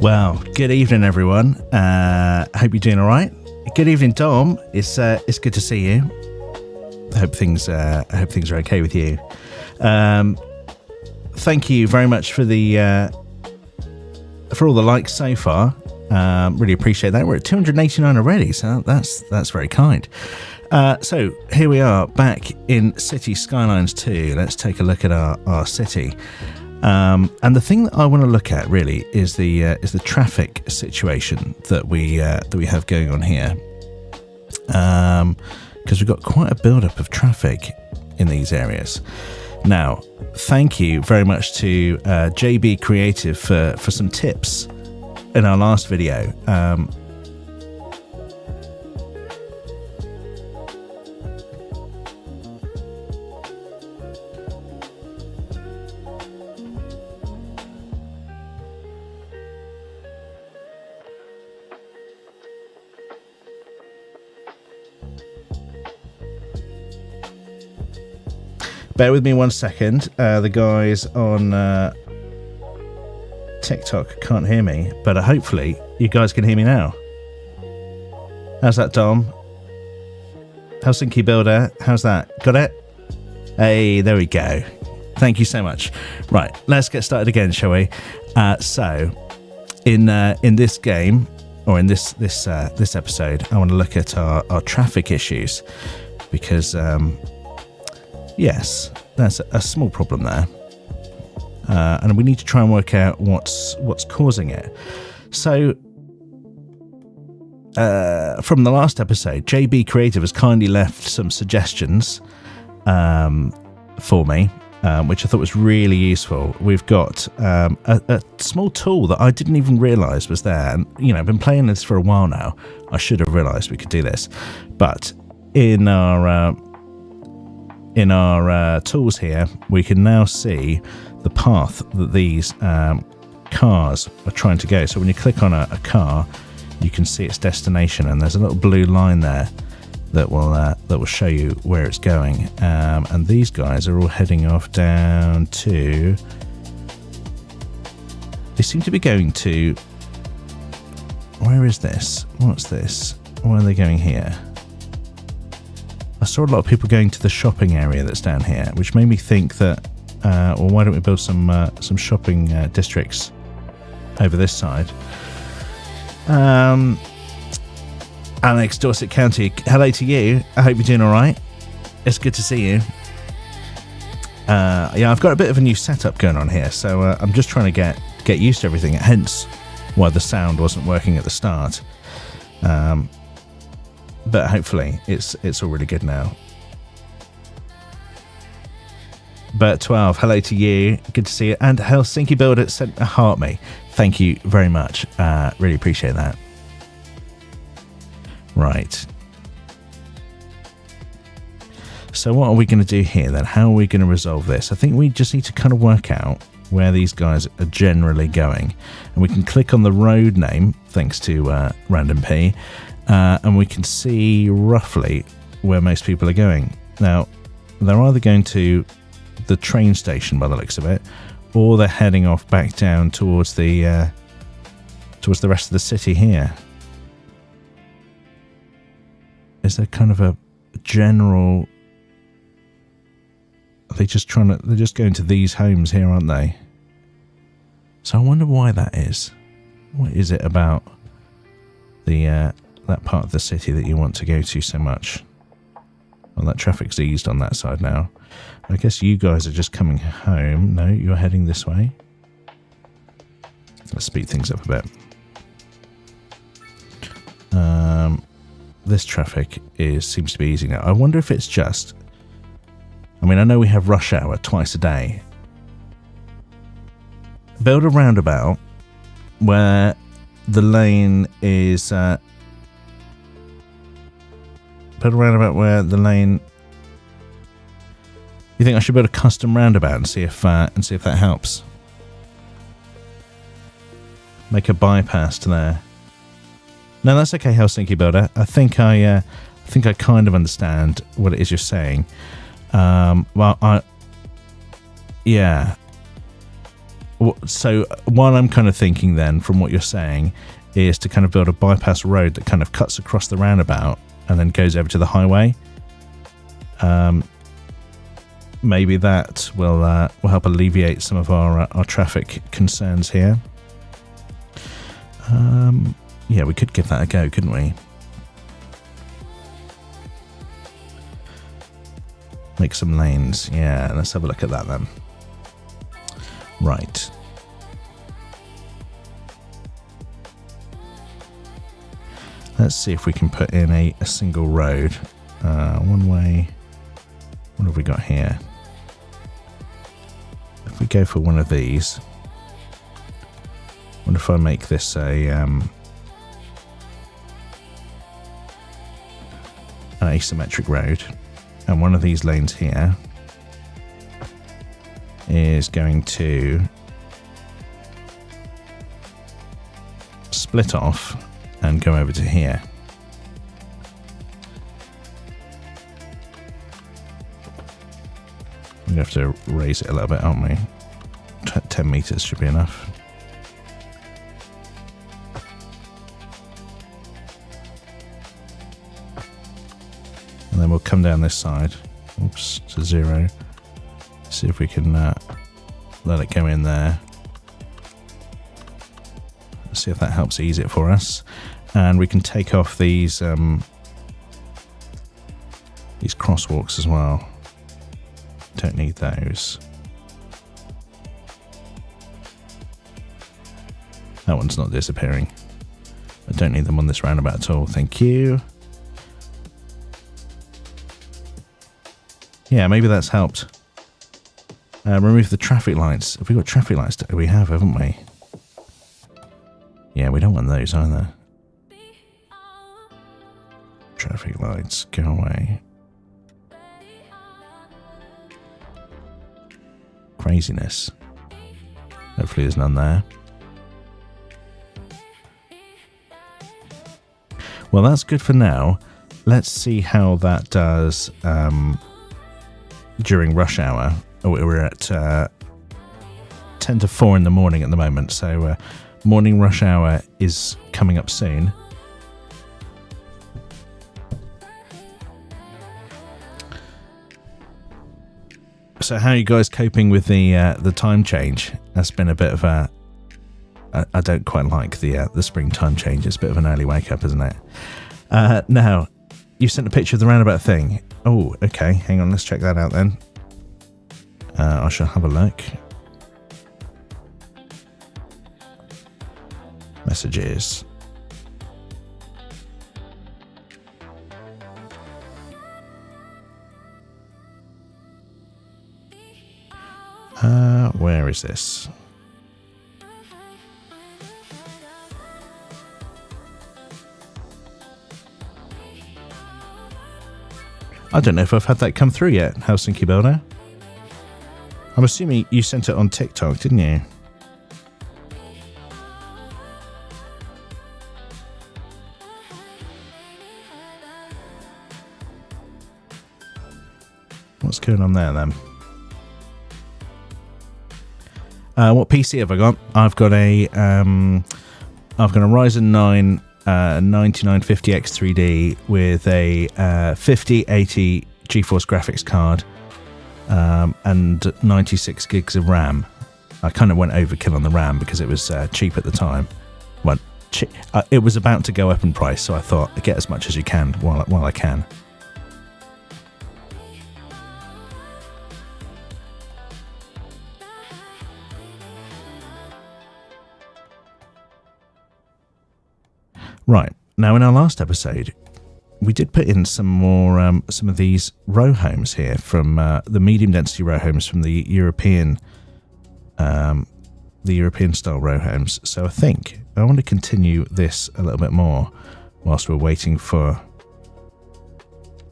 Well, good evening, everyone. Hope you're doing all right. Good evening, Dom. It's good to see you. I hope things are okay with you. Thank you very much for all the likes so far. Really appreciate that. We're at 289 already, so that's very kind. So here we are back in Cities Skylines 2. Let's take a look at our city. And the thing that I want to look at really is the traffic situation that we have going on here, because we've got quite a build-up of traffic in these areas. Now, thank you very much to JB Creative for some tips in our last video. Bear with me 1 second. The guys on TikTok can't hear me, but hopefully you guys can hear me now. How's that, Dom? Helsinki Builder, how's that? Got it? Hey, there we go. Thank you so much. Right, let's get started again, shall we? So, in this game, or in this episode, I want to look at our traffic issues, because yes, that's a small problem there, and we need to try and work out what's causing it. So, from the last episode, JB Creative has kindly left some suggestions for me, which I thought was really useful. We've got a small tool that I didn't even realise was there, and I've been playing this for a while now. I should have realised we could do this, but in our tools here, we can now see the path that these cars are trying to go. So when you click on a car, you can see its destination, and there's a little blue line there that will show you where it's going. And these guys are all heading off down to. They seem to be going to. Where is this? What's this? Where are they going here? I saw a lot of people going to the shopping area that's down here, which made me think that, well, why don't we build some shopping districts over this side? Alex, Dorset County, hello to you. I hope you're doing all right. It's good to see you. Yeah, I've got a bit of a new setup going on here, so I'm just trying to get used to everything. Hence, why the sound wasn't working at the start. But hopefully it's all really good now. Bert 12, hello to you. Good to see you. And Helsinki Builder sent a heart me. Thank you very much. Really appreciate that. Right. So what are we going to do here then? How are we going to resolve this? I think we just need to kind of work out where these guys are generally going. And we can click on the road name, thanks to Random P. And we can see roughly where most people are going. Now, they're either going to the train station by the looks of it, or they're heading off back down towards the rest of the city here. Is there kind of a general? Are they just they're just going to these homes here, aren't they? So I wonder why that is. What is it about that part of the city that you want to go to so much? Well, that traffic's eased on that side now. I guess you guys are just coming home. No, you're heading this way. Let's speed things up a bit. This traffic seems to be easy now. I wonder if it's just. I mean, I know we have rush hour twice a day. Build a roundabout where the lane is. Build a roundabout where the lane. You think I should build a custom roundabout and see if that helps? Make a bypass to there. No, that's okay, Helsinki Builder. I think I kind of understand what it is you're saying. Yeah. So what I'm kind of thinking then, from what you're saying, is to kind of build a bypass road that kind of cuts across the roundabout and then goes over to the highway. Maybe that will help alleviate some of our traffic concerns here. Yeah, we could give that a go, couldn't we? Make some lanes. Yeah, let's have a look at that then. Right. Let's see if we can put in a single road. One way. What have we got here? If we go for one of these, what if I make this an asymmetric road, and one of these lanes here is going to split off and go over to here. We have to raise it a little bit, aren't we? 10 meters should be enough. And then we'll come down this side. Oops, to 0. See if we can let it go in there. See if that helps ease it for us. And we can take off these crosswalks as well. Don't need those. That one's not disappearing. I don't need them on this roundabout at all. Thank you. Yeah, maybe that's helped. Remove the traffic lights. Have we got traffic lights? We have, haven't we? Yeah, we don't want those either. Traffic lights, go away. Craziness. Hopefully there's none there. Well, that's good for now. Let's see how that does during rush hour. We're at 10 to 4 in the morning at the moment, so morning rush hour is coming up soon. So how are you guys coping with the time change? That's been a bit of a... I don't quite like the spring time change. It's a bit of an early wake up, isn't it? Now, you sent a picture of the roundabout thing. Oh, okay. Hang on, let's check that out then. I shall have a look. Messages. Where is this? I don't know if I've had that come through yet, Helsinki Builder. I'm assuming you sent it on TikTok, didn't you? What's going on there then? What PC have I got? I've got a Ryzen 9 9950X 3D with a 5080 GeForce graphics card and 96 gigs of RAM. I kind of went overkill on the RAM because it was cheap at the time. Well, it was about to go up in price, so I thought, get as much as you can while I can. Right, now in our last episode, we did put in some more, some of these row homes here from the medium density row homes from the European style row homes. So I think I want to continue this a little bit more whilst we're waiting for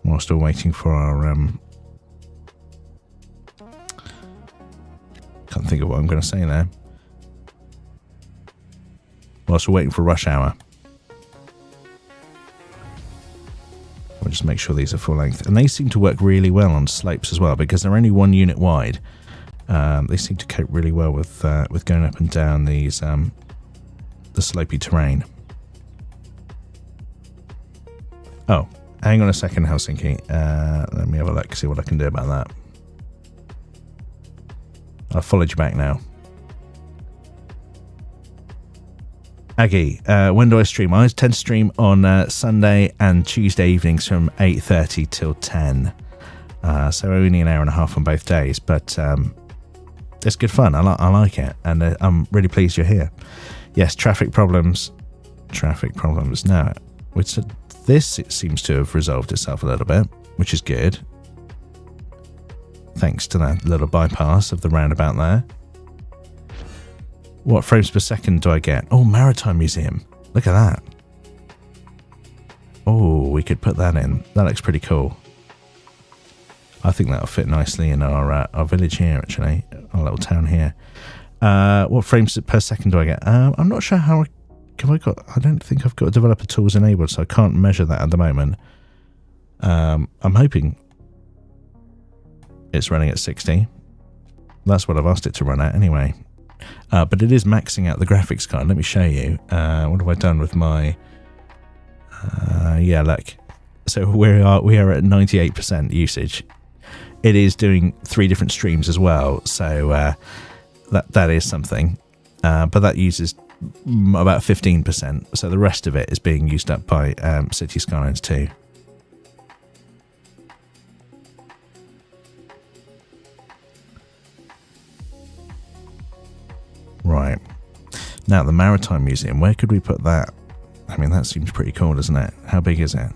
our can't think of what I'm going to say there. Whilst we're waiting for rush hour. We'll just make sure these are full length. And they seem to work really well on slopes as well because they're only 1 unit wide. They seem to cope really well with going up and down these the slopey terrain. Oh, hang on a second, Helsinki. Let me have a look, see what I can do about that. I've followed you back now. Aggie, when do I stream? I tend to stream on Sunday and Tuesday evenings from 8:30 till 10. So only an hour and a half on both days, but it's good fun. I like it, and I'm really pleased you're here. Yes, traffic problems. No, this it seems to have resolved itself a little bit, which is good. Thanks to that little bypass of the roundabout there. What frames per second do I get? Oh, Maritime Museum. Look at that. Oh, we could put that in. That looks pretty cool. I think that'll fit nicely in our village here, actually. Our little town here. What frames per second do I get? I'm not sure how... I don't think I've got developer tools enabled, so I can't measure that at the moment. I'm hoping it's running at 60. That's what I've asked it to run at anyway. But it is maxing out the graphics card. Let me show you. What have I done with my... yeah, look. So we are at 98% usage. It is doing 3 different streams as well. So that is something. But that uses about 15%. So the rest of it is being used up by Cities Skylines 2. Right. Now, the Maritime Museum, where could we put that? I mean, that seems pretty cool, doesn't it? How big is it?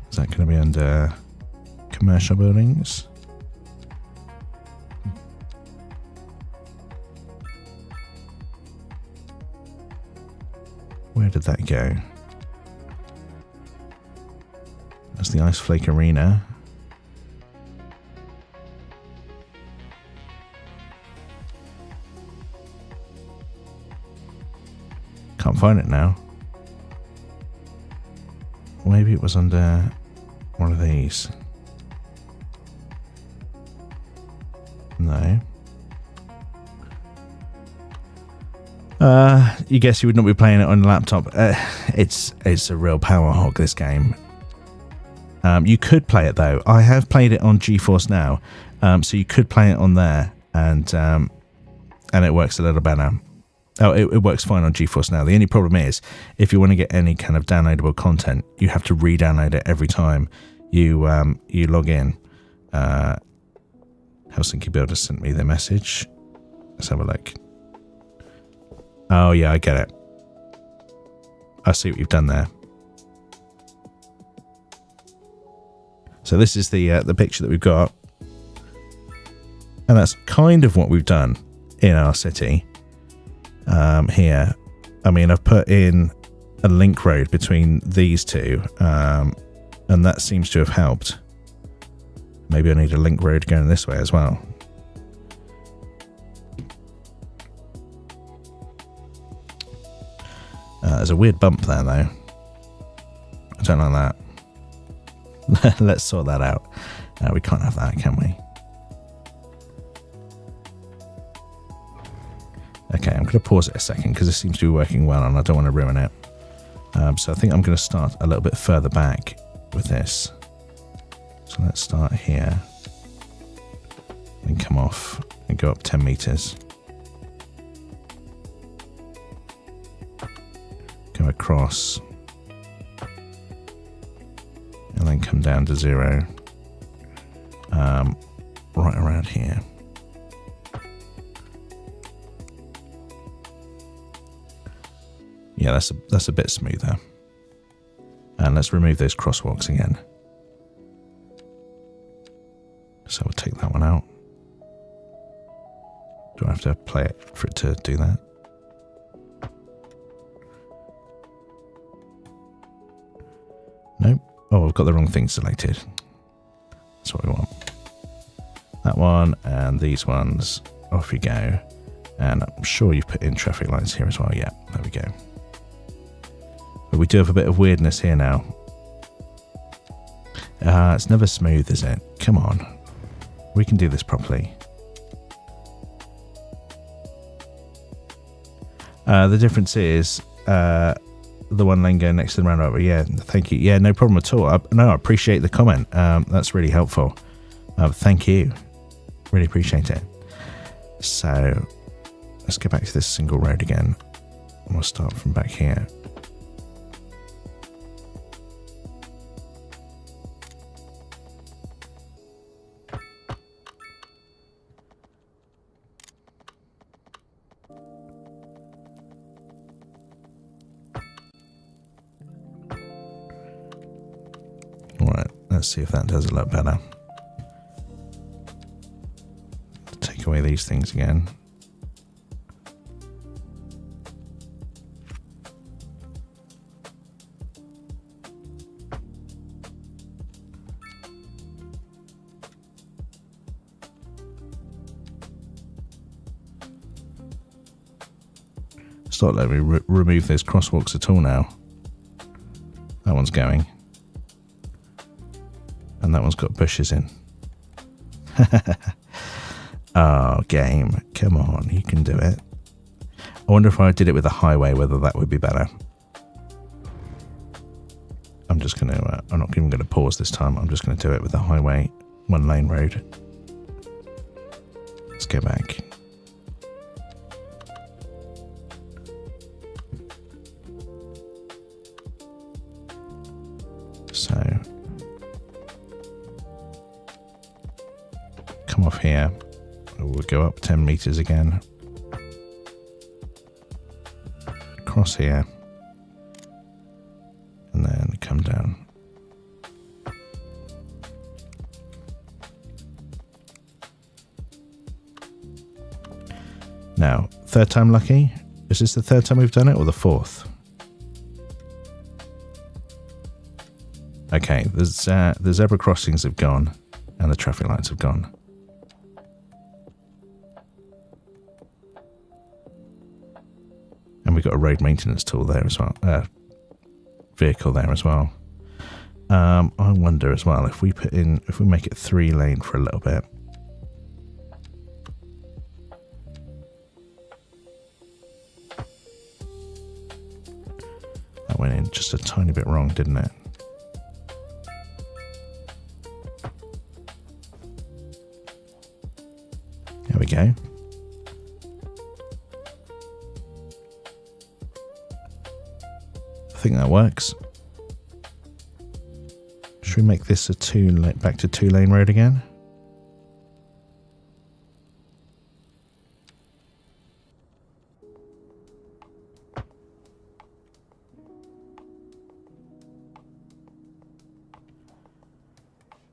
Is that going to be under commercial buildings? Where did that go? That's the Ice Flake Arena. Can't find it now. Maybe it was under one of these. No. You guess you would not be playing it on a laptop. It's a real power hog, this game. You could play it though. I have played it on GeForce Now, so you could play it on there, and it works a little better. Oh, it works fine on GeForce Now. The only problem is, if you want to get any kind of downloadable content, you have to re-download it every time you log in. Helsinki Builder sent me the message. Let's have a look. Oh yeah, I get it. I see what you've done there. So this is the picture that we've got, and that's kind of what we've done in our city. Here, I mean, I've put in a link road between these two, and that seems to have helped. Maybe I need a link road going this way as well. There's a weird bump there, though. I don't like that. Let's sort that out. We can't have that, can we? Okay, I'm going to pause it a second because it seems to be working well and I don't want to ruin it. So I think I'm going to start a little bit further back with this. So let's start here and come off and go up 10 meters. Go across and then come down to 0. Right around here. Yeah, that's a bit smoother. And let's remove those crosswalks again. So we'll take that one out. Do I have to play it for it to do that? Nope. Oh, I've got the wrong thing selected. That's what we want. That one and these ones. Off you go. And I'm sure you've put in traffic lights here as well. Yeah, there we go. But we do have a bit of weirdness here now. It's never smooth, is it? Come on. We can do this properly. The difference is the one lane going next to the roundabout. Yeah, thank you. Yeah, no problem at all. I appreciate the comment. That's really helpful. Thank you. Really appreciate it. So let's go back to this single road again. And we'll start from back here. Alright, let's see if that does a lot better. Take away these things again. It's not letting me remove those crosswalks at all now. That one's going. And that one's got bushes in. Oh, game. Come on, you can do it. I wonder if I did it with a highway, whether that would be better. I'm just going to, I'm not even going to pause this time. I'm just going to do it with a highway, one lane road. Let's go back. So, come off here. We'll go up 10 meters again. Cross here. And then come down. Now, third time lucky. Is this the third time we've done it or the fourth? Okay, the zebra crossings have gone and the traffic lights have gone. And we've got a road maintenance tool there as well, vehicle there as well. I wonder as well if we make it 3 lane for a little bit. That went in just a tiny bit wrong, didn't it? There we go. I think that works. Should we make this a back to 2 lane road again?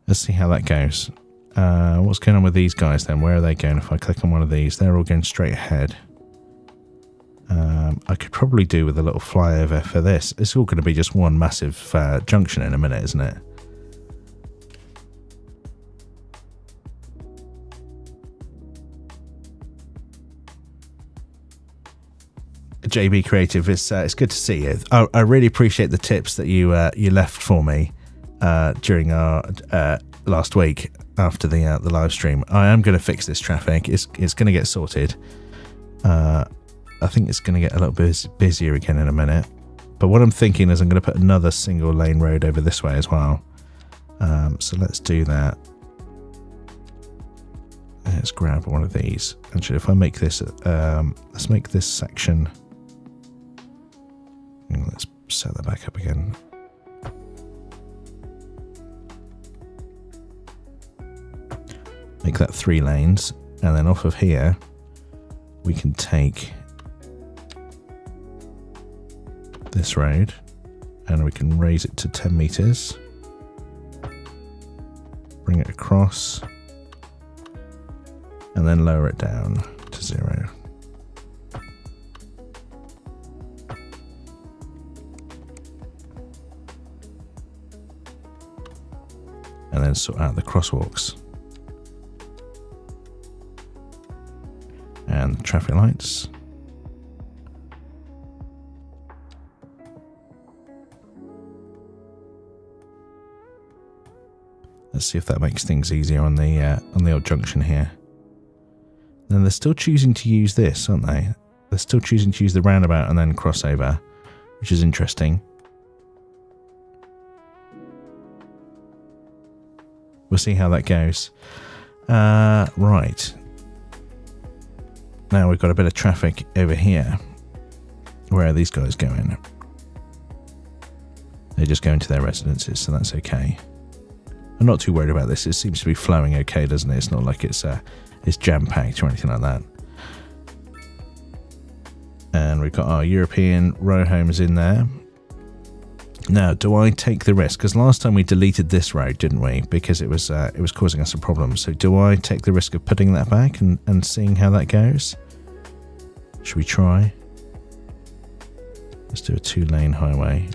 Let's see how that goes. What's going on with these guys then? Where are they going? If I click on one of these, they're all going straight ahead. I could probably do with a little flyover for this. It's all going to be just one massive junction in a minute, isn't it? JB Creative, it's good to see you. I really appreciate the tips that you left for me during our last week after the live stream. I am going to fix this traffic. It's going to get sorted. I think it's going to get a little bit busier again in a minute. But what I'm thinking is I'm going to put another single lane road over this way as well. So let's do that. Let's grab one of these. Actually, if I make this, let's make this section. Let's set that back up again. Make that 3 lanes, and then off of here, we can take this road, and we can raise it to 10 meters. Bring it across, and then lower it down to 0. And then sort out the crosswalks and the traffic lights. Let's see if that makes things easier on the old junction here. Then they're still choosing to use this, aren't they? They're still choosing to use the roundabout and then crossover, which is interesting. We'll see how that goes. Right. Now we've got a bit of traffic over here. Where are these guys going? They just go into their residences, so that's okay. I'm not too worried about this. It seems to be flowing okay, doesn't it? It's not like it's jam-packed or anything like that. And we've got our European row homes in there. Now, do I take the risk? Because last time we deleted this road, didn't we? Because it was causing us a problem. So do I take the risk of putting that back and seeing how that goes? Should we try? Let's do a 2-lane highway.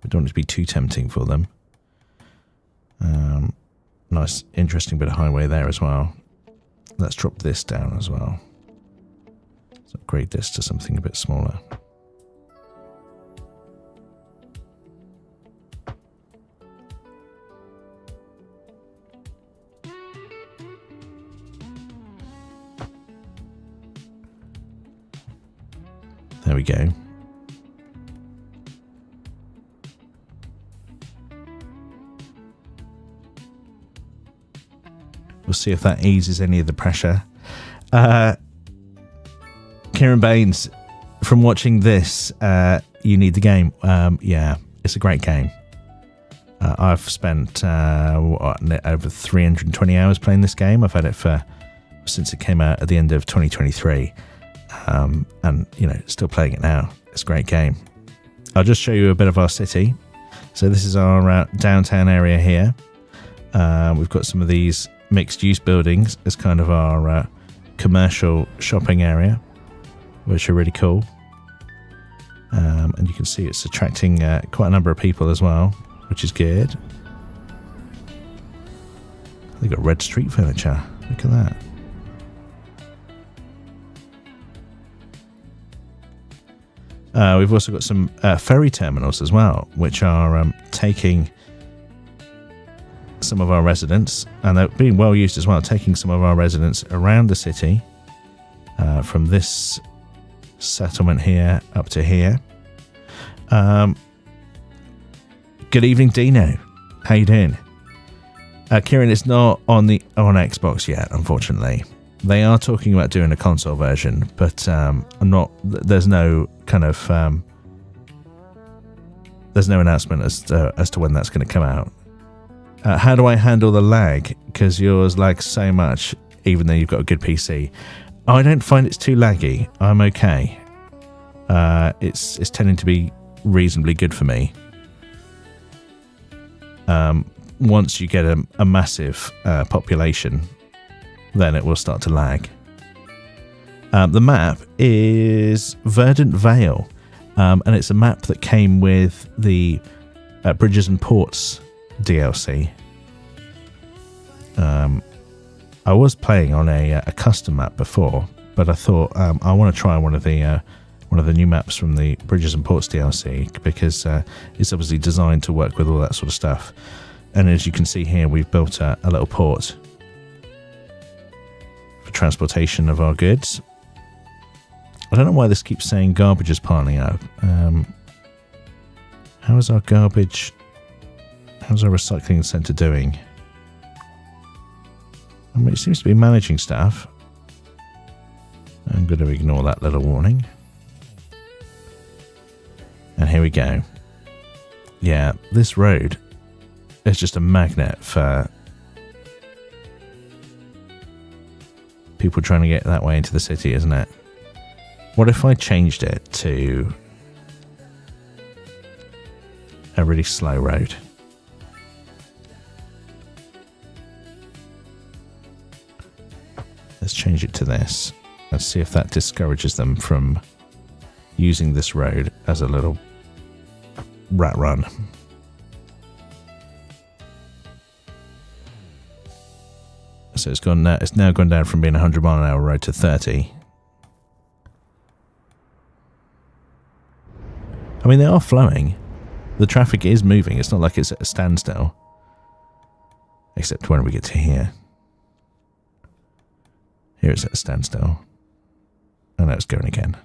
We don't want it to be too tempting for them. Nice, interesting bit of highway there as well. Let's drop this down as well. Let's upgrade this to something a bit smaller. There we go. We'll see if that eases any of the pressure. Kieran Baines, from watching this, you need the game. Yeah, it's a great game. I've spent over 320 hours playing this game. I've had it since it came out at the end of 2023. And, still playing it now. It's a great game. I'll just show you a bit of our city. So this is our downtown area here. We've got some of these mixed-use buildings as kind of our commercial shopping area, which are really cool. And you can see it's attracting quite a number of people as well, which is good. They've got red street furniture. Look at that. We've also got some ferry terminals as well, which are taking some of our residents, and they're being well used as well, taking some of our residents around the city from this settlement here up to here. Good evening, Dino. How you doing? Kieran, it's not on Xbox yet, unfortunately. They are talking about doing a console version, but there's no kind of there's no announcement as to when that's going to come out. How do I handle the lag? Because yours lags so much, even though you've got a good PC. I don't find it's too laggy. I'm okay. It's tending to be reasonably good for me. Once you get a massive population, then it will start to lag. The map is Verdant Vale, and it's a map that came with the Bridges and Ports DLC. I was playing on a custom map before, but I thought I want to try one of the new maps from the Bridges and Ports DLC, because it's obviously designed to work with all that sort of stuff. And as you can see here, we've built a little port for transportation of our goods. I don't know why this keeps saying garbage is piling up. How's our recycling centre doing? I mean, it seems to be managing stuff. I'm going to ignore that little warning. And here we go. Yeah, this road is just a magnet for people trying to get that way into the city, isn't it? What if I changed it to a really slow road? Let's change it to this. Let's see if that discourages them from using this road as a little rat run. So it's now gone down from being a 100 mile an hour road to 30. mean, they are flowing. The traffic is moving. It's not like it's at a standstill. Except when we get to here. Here it's at a standstill. Oh no, it's going again.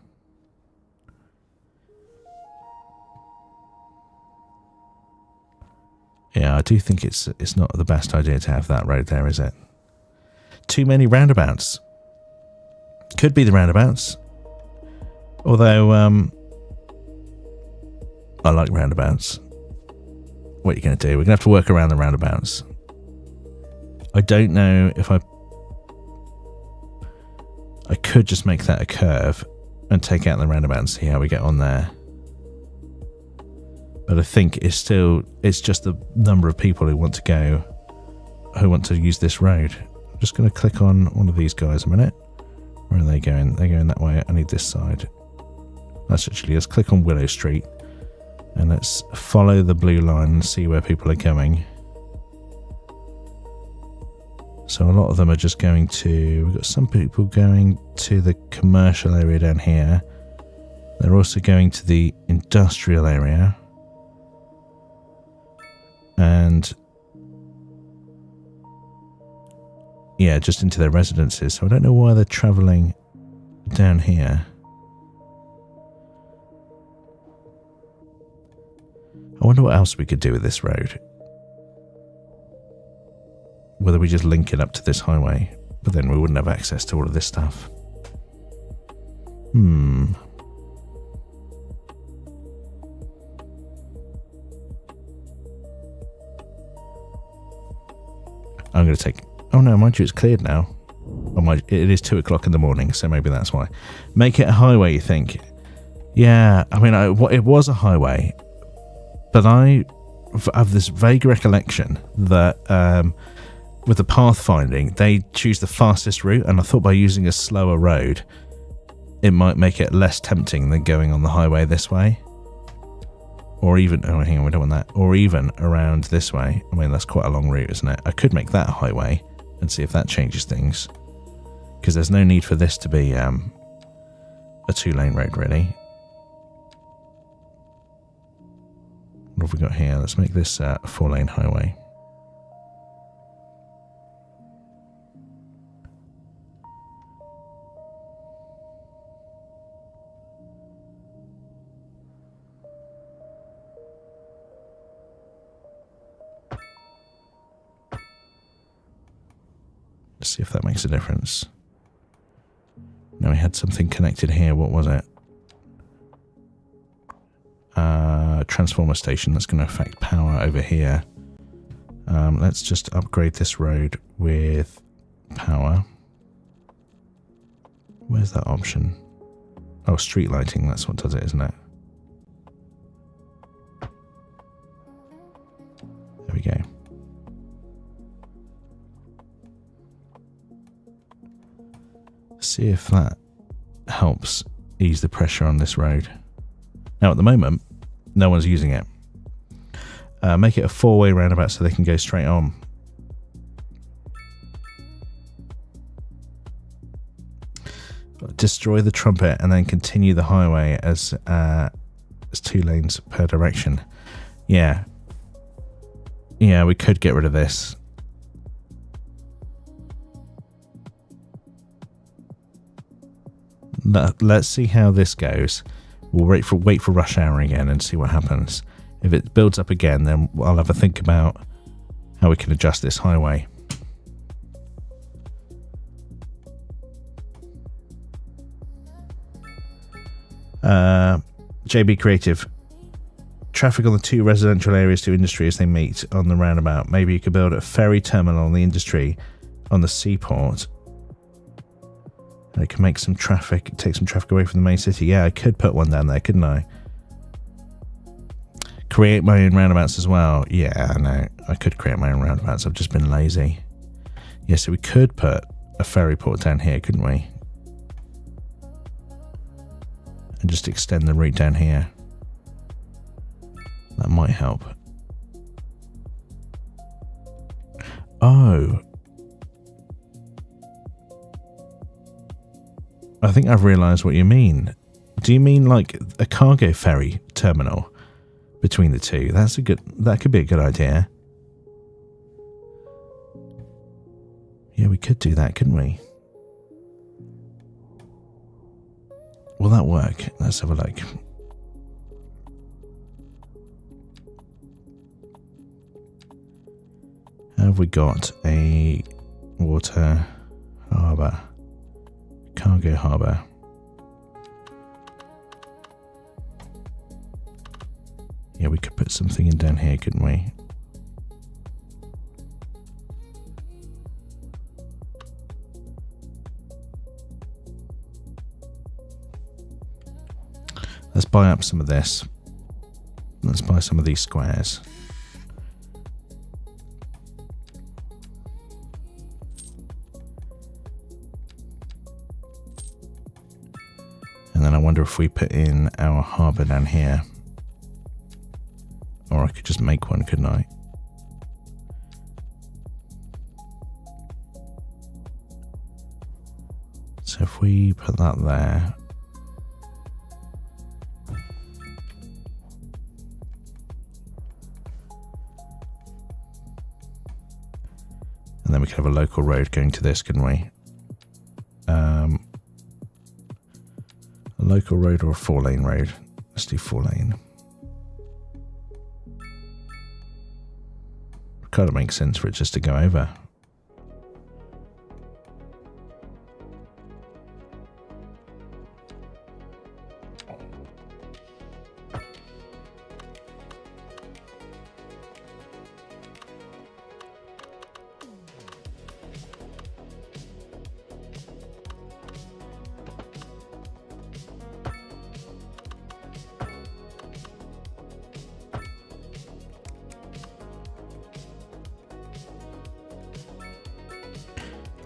Yeah, I do think it's not the best idea to have that road there, is it? Too many roundabouts. Could be the roundabouts. Although, I like roundabouts. What are you going to do? We're going to have to work around the roundabouts. I don't know if I could just make that a curve and take out the roundabout and see how we get on there. But I think it's just the number of people who want to use this road. I'm just going to click on one of these guys a minute. Where are they going? They're going that way. I need this side. Let's click on Willow Street and let's follow the blue line and see where people are going. So a lot of them are just going to, we've got some people going to the commercial area down here. They're also going to the industrial area. And yeah, just into their residences. So I don't know why they're travelling down here. I wonder what else we could do with this road. Whether we just link it up to this highway, but then we wouldn't have access to all of this stuff. I'm going to take... Oh no, mind you, it's cleared now. It is 2 o'clock in the morning, so maybe that's why. Make it a highway, you think? Yeah, I mean, it was a highway, but I have this vague recollection that with the pathfinding, they choose the fastest route, and I thought by using a slower road, it might make it less tempting than going on the highway this way. Or even, oh hang on, we don't want that. Or even around this way. I mean, that's quite a long route, isn't it? I could make that a highway and see if that changes things. Because there's no need for this to be a 2-lane road, really. What have we got here? Let's make this a 4-lane highway. See if that makes a difference. Now we had something connected here. What was it? Transformer station. That's going to affect power over here. Let's just upgrade this road with power. Where's that option? Oh, street lighting. That's what does it, isn't it? There we go. See if that helps ease the pressure on this road. Now at the moment, no one's using it. Make it a 4-way roundabout so they can go straight on. Destroy the trumpet and then continue the highway as 2 lanes per direction. Yeah, we could get rid of this. Let's see how this goes. We'll wait for rush hour again and see what happens. If it builds up again, then I'll have a think about how we can adjust this highway. JB Creative. Traffic on the 2 residential areas to industry as they meet on the roundabout. Maybe you could build a ferry terminal on the industry on the seaport. And it can make some traffic, take some traffic away from the main city. Yeah, I could put one down there, couldn't I? Create my own roundabouts as well. Yeah, I know. I could create my own roundabouts. I've just been lazy. Yeah, so we could put a ferry port down here, couldn't we? And just extend the route down here. That might help. Oh. I think I've realised what you mean. do you mean like a cargo ferry terminal between the two? That could be a good idea. Yeah, we could do that, couldn't we? Will that work? Let's have a look. Have we got a water harbour? Cargo harbour. Yeah, we could put something in down here, couldn't we? Let's buy up some of this. Let's buy some of these squares. And then I wonder if we put in our harbour down here. Or I could just make one, couldn't I? So if we put that there. And then we could have a local road going to this, couldn't we? A local road or a 4-lane road? Let's do 4-lane. Kind of makes sense for it just to go over.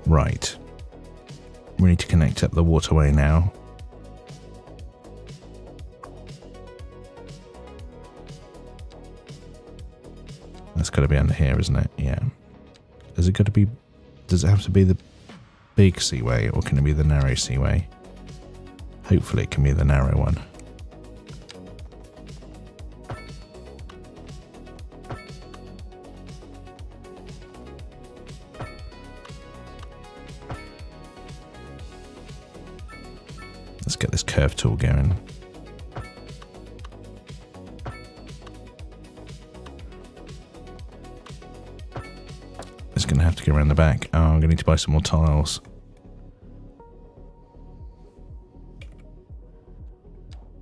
Right. We need to connect up the waterway now. That's got to be under here, isn't it? Yeah. Does it have to be the big seaway, or can it be the narrow seaway? Hopefully it can be the narrow one. Let's get this curve tool going. It's going to have to go around the back. Oh, I'm going to need to buy some more tiles.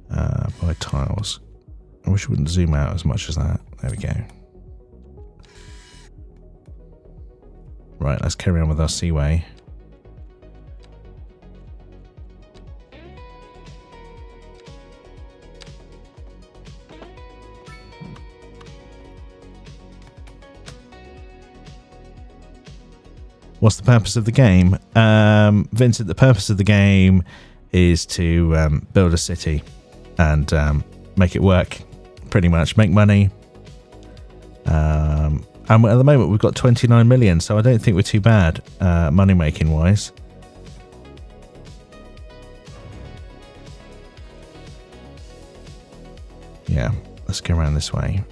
Buy tiles. I wish it wouldn't zoom out as much as that. There we go. Right, let's carry on with our seaway. What's the purpose of the game? Vincent, the purpose of the game is to build a city and make it work, pretty much. Make money. And at the moment we've got 29 million, so I don't think we're too bad money-making wise. Yeah, let's go around this way.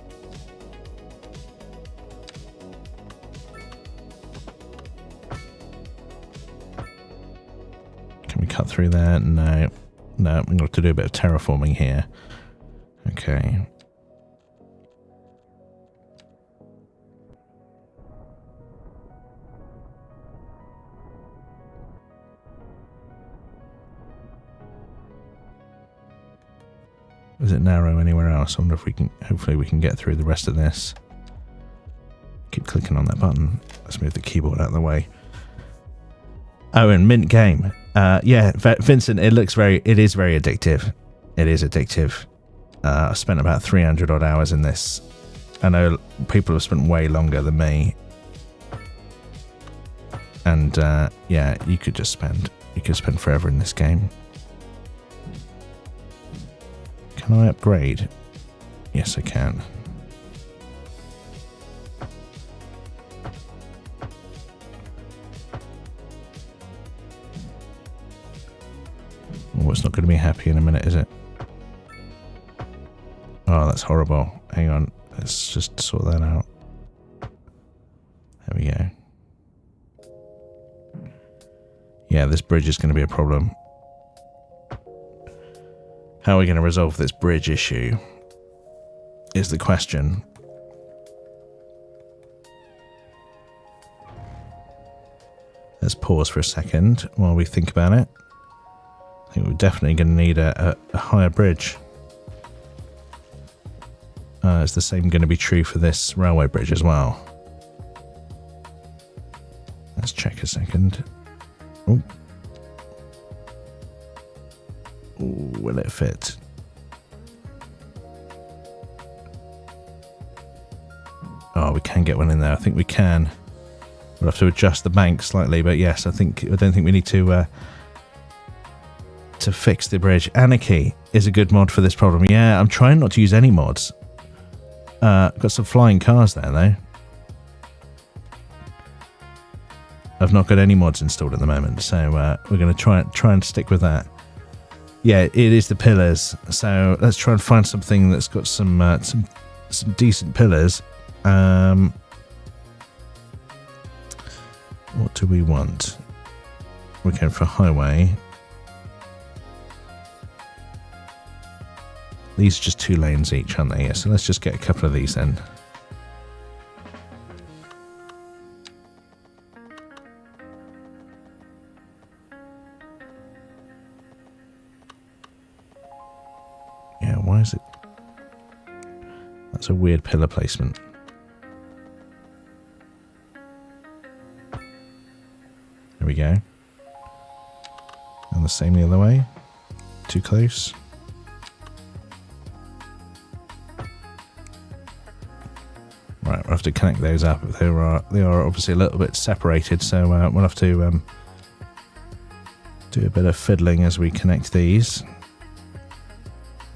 Can we cut through there? No. No, I'm going to have to do a bit of terraforming here. Okay. Is it narrow anywhere else? I wonder if we can, hopefully we can get through the rest of this. Keep clicking on that button. Let's move the keyboard out of the way. Oh, and mint game. Yeah, Vincent, it is very addictive. It is addictive. I spent about 300 odd hours in this. I know people have spent way longer than me. And yeah, you could spend forever in this game. Can I upgrade? Yes, I can. it's not going to be happy in a minute, is it? Oh, that's horrible. Hang on. Let's just sort that out. There we go. Yeah, this bridge is going to be a problem. How are we going to resolve this bridge issue is the question. Let's pause for a second while we think about it. I think we're definitely going to need a higher bridge. Is the same going to be true for this railway bridge as well? Let's check a second. Oh. Will it fit? Oh, we can get one in there. I think we can. We'll have to adjust the bank slightly, but yes, I don't think we need to fix the bridge. Anarchy is a good mod for this problem. Yeah, I'm trying not to use any mods. Got some flying cars there though. I've not got any mods installed at the moment, so we're going to try and stick with that. Yeah, it is the pillars. So let's try and find something that's got some decent pillars. What do we want? We're going for highway. These are just 2 lanes each, aren't they? Yeah, so let's just get a couple of these then. Yeah, why is it? That's a weird pillar placement. There we go. And the same the other way. Too close. Right, we'll have to connect those up. They are obviously a little bit separated, so we'll have to do a bit of fiddling as we connect these.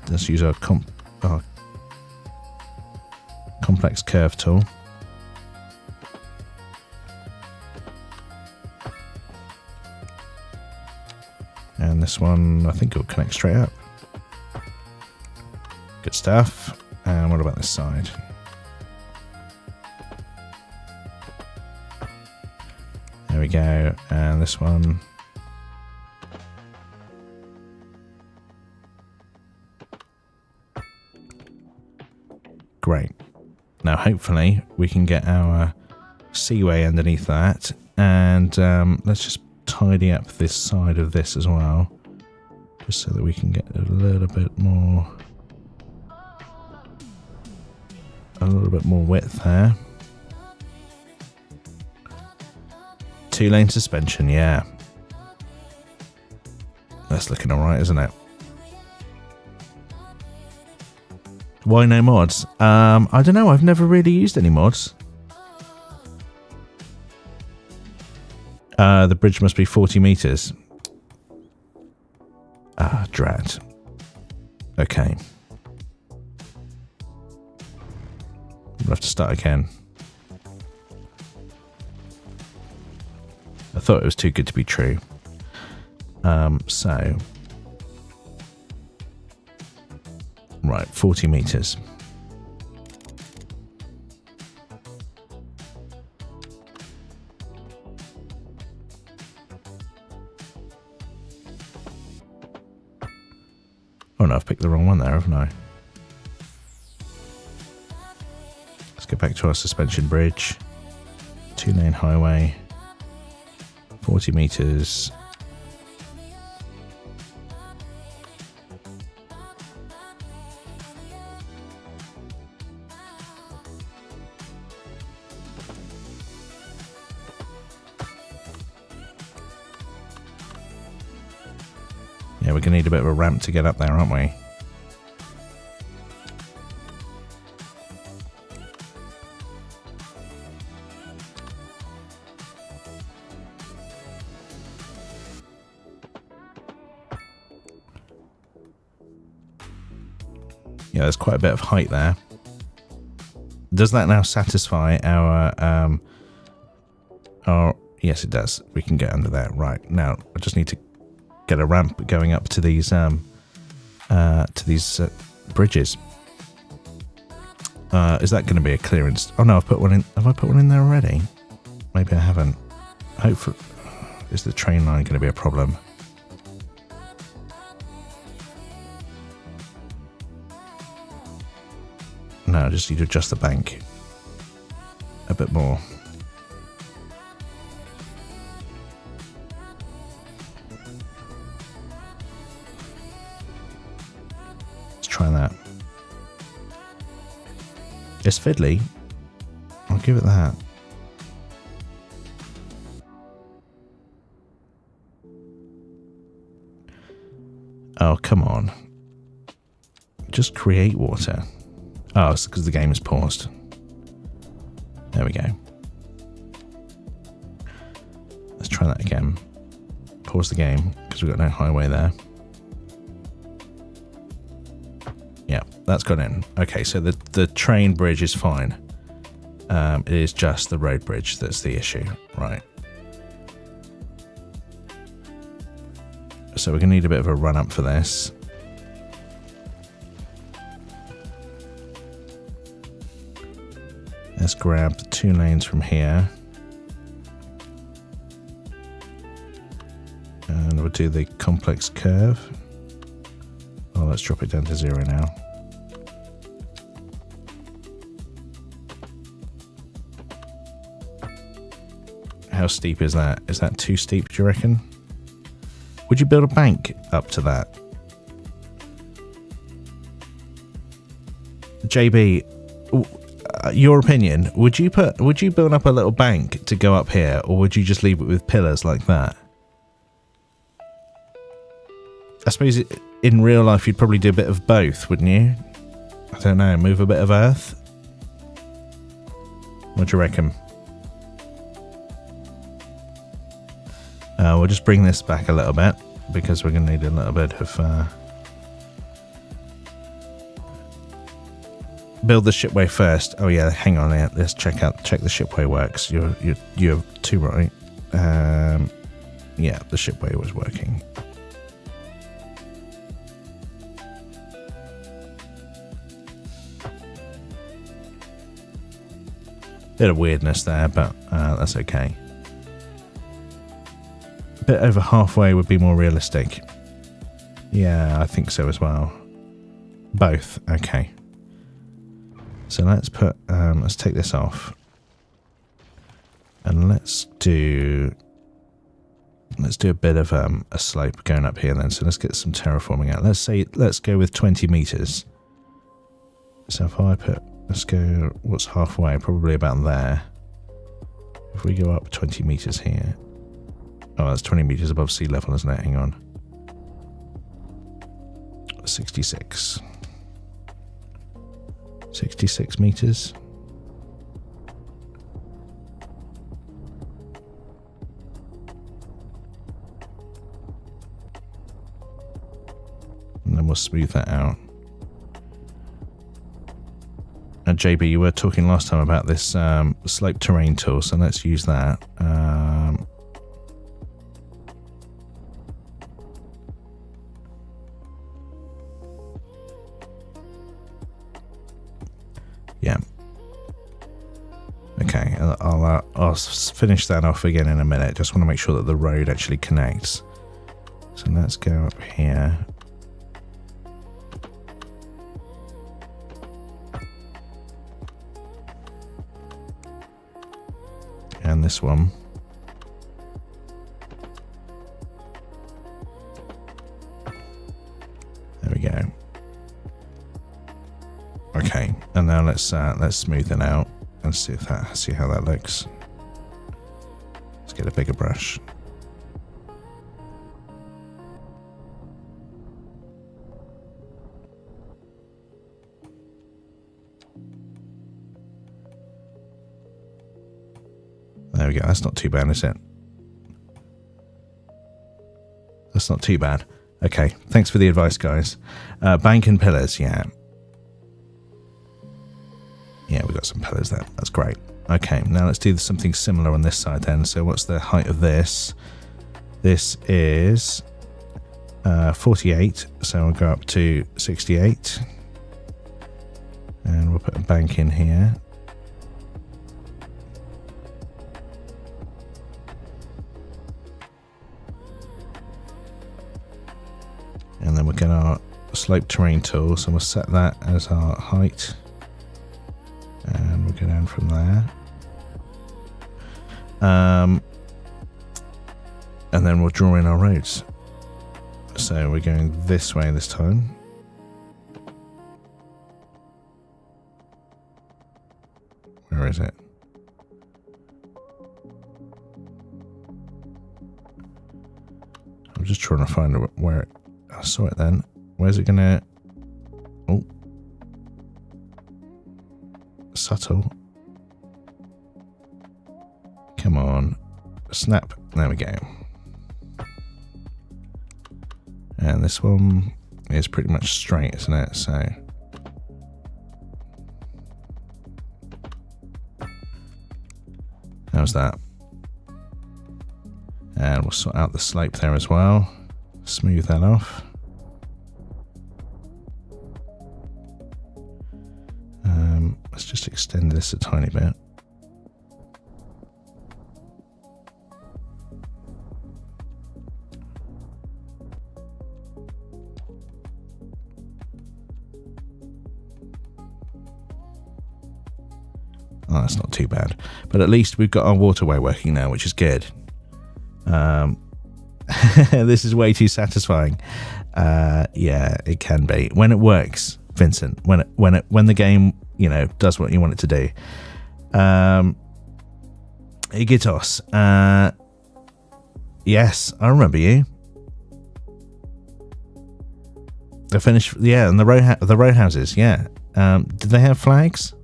Let's use our complex curve tool. And this one, I think it'll connect straight up. Good stuff. And what about this side? There we go. And this one. Great. Now hopefully we can get our seaway underneath that, and let's just tidy up this side of this as well, just so that we can get a little bit more width there. 2-lane suspension, yeah. That's looking alright, isn't it? Why no mods? I don't know, I've never really used any mods. The bridge must be 40 meters. Ah, drat. Okay. We'll have to start again. I thought it was too good to be true. So. Right, 40 meters. Oh no, I've picked the wrong one there, haven't I? Let's go back to our suspension bridge. 2-lane highway. 40 meters. Yeah, we're going to need a bit of a ramp to get up there, aren't we? Yeah, there's quite a bit of height there. Does that now satisfy our... Yes, it does. We can get under there. Right, now I just need to get a ramp going up to these bridges. Is that going to be a clearance? Oh no, I've put one in. Have I put one in there already? Maybe I haven't. Hopefully, is the train line going to be a problem? No, I just need to adjust the bank a bit more. Let's try that. It's fiddly. I'll give it that. Oh, come on. Just create water. Oh, it's because the game is paused. There we go. Let's try that again. Pause the game, because we've got no highway there. Yeah, that's gone in. Okay, so the train bridge is fine. It is just the road bridge that's the issue. Right. So we're going to need a bit of a run up for this. Let's grab the 2 lanes from here. And we'll do the complex curve. Oh, let's drop it down to 0 now. How steep is that? Is that too steep, do you reckon? Would you build a bank up to that? JB, your opinion, would you build up a little bank to go up here, or would you just leave it with pillars like that? I suppose in real life you'd probably do a bit of both, wouldn't you? I don't know, move a bit of earth? What do you reckon? We'll just bring this back a little bit, because we're going to need a little bit of... build the shipway first. Oh yeah, hang on here. Let's check the shipway works. You're too right. Yeah, the shipway was working. Bit of weirdness there, but that's okay. A bit over halfway would be more realistic. Yeah, I think so as well. Both, okay. So let's take this off, and let's do a bit of a slope going up here then. So let's get some terraforming out. Let's go with 20 meters. So if I let's go, what's halfway? Probably about there. If we go up 20 meters here. Oh, that's 20 meters above sea level, isn't it? Hang on. 66. 66 meters. And then we'll smooth that out. And JB, you were talking last time about this slope terrain tool, so let's use that. Yeah. Okay, I'll finish that off again in a minute. Just want to make sure that the road actually connects. So let's go up here. And this one. There we go. Okay, and now let's smooth it out and see how that looks. Let's get a bigger brush. There we go. That's not too bad, is it? That's not too bad. Okay, thanks for the advice, guys. Bank and pillars, yeah. Yeah, we've got some pillars there. That's great. Okay, now let's do something similar on this side then. So what's the height of this? This is 48, so I'll go up to 68, and we'll put a bank in here. And then we'll get our slope terrain tool, so we'll set that as our height, and we'll go down from there. And then we'll draw in our roads. So we're going this way this time. Where is it? I'm just trying to find where I saw it then. Where's it gonna... Oh. Subtle. Come on. Snap. There we go. And this one is pretty much straight, isn't it? So how's that? And we'll sort out the slope there as well. Smooth that off. Let's just extend this a tiny bit. Oh, that's not too bad. But at least we've got our waterway working now, which is good. This is way too satisfying. Yeah, it can be. When it works, Vincent, when the game, does what you want it to do. Igitos. Yes, I remember you. I finished, yeah, and the row houses, yeah. Did they have flags?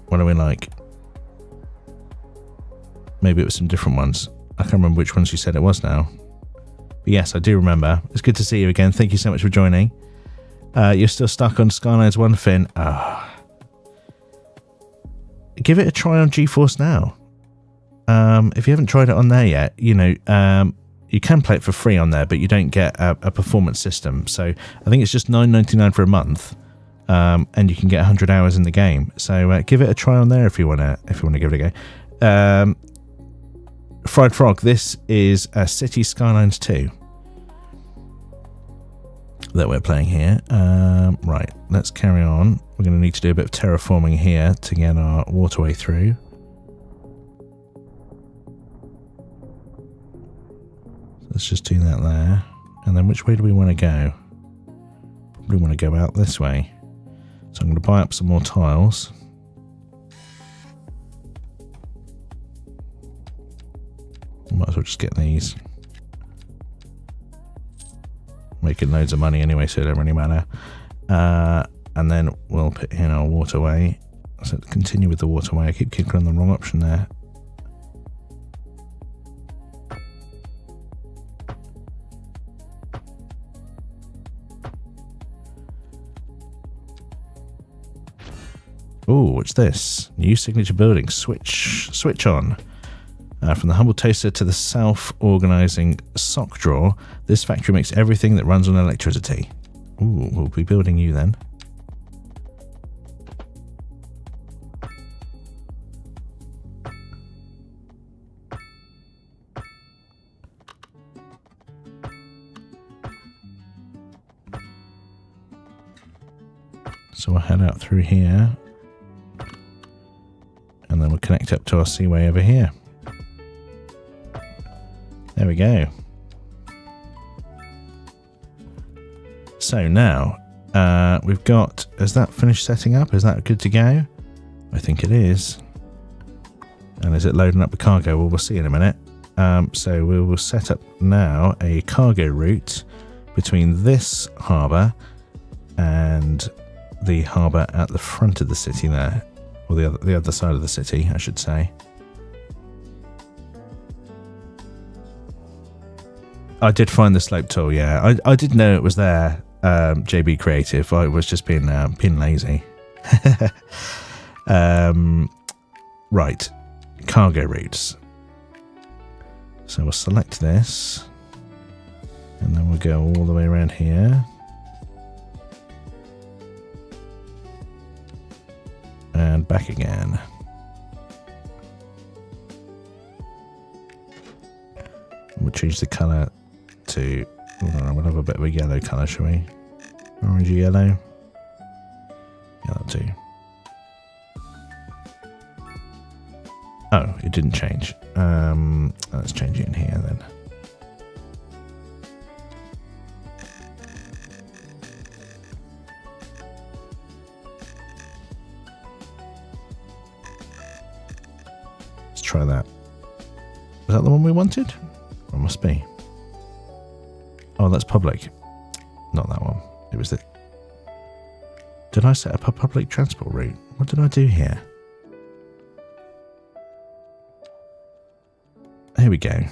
What are we like? Maybe it was some different ones. I can't remember which ones you said it was now. But yes, I do remember. It's good to see you again. Thank you so much for joining. You're still stuck on Skylines 1, Finn. Give it a try on GeForce Now. If you haven't tried it on there yet, you can play it for free on there, but you don't get a performance system. So I think it's just $9.99 for a month. And you can get 100 hours in the game. So give it a try on there if you wanna give it a go. Fried Frog, this is Cities Skylines 2 that we're playing here. Right, let's carry on. We're going to need to do a bit of terraforming here to get our waterway through. Let's just do that there. And then which way do we want to go? Probably want to go out this way. So I'm going to buy up some more tiles. Might as well just get these. Making loads of money anyway, so it don't really matter. And then we'll put in our waterway. So continue with the waterway. I keep clicking on the wrong option there. Oh, what's this? New signature building. Switch on. From the humble toaster to the self-organizing sock drawer, this factory makes everything that runs on electricity. Ooh, we'll be building you then. So we'll head out through here. And then we'll connect up to our seaway over here. There we go. So now, we've got... Has that finished setting up? Is that good to go? I think it is. And is it loading up the cargo? Well, we'll see in a minute. So we will set up now a cargo route between this harbour and the harbour at the front of the city there. Or the other side of the city, I should say. I did find the slope tool, yeah. I did know it was there, JB Creative. I was just being lazy. Right. cargo routes. So we'll select this, and then we'll go all the way around here. And back again. We'll change the colour to, we'll have a bit of a yellow colour, shall we? Orangey yellow. Yeah, that'll do. Oh, it didn't change. Let's change it in here then. Let's try that. Was that the one we wanted? It must be. Oh, that's public. Not that one. It was the... Did I set up a public transport route? What did I do here? Here we go.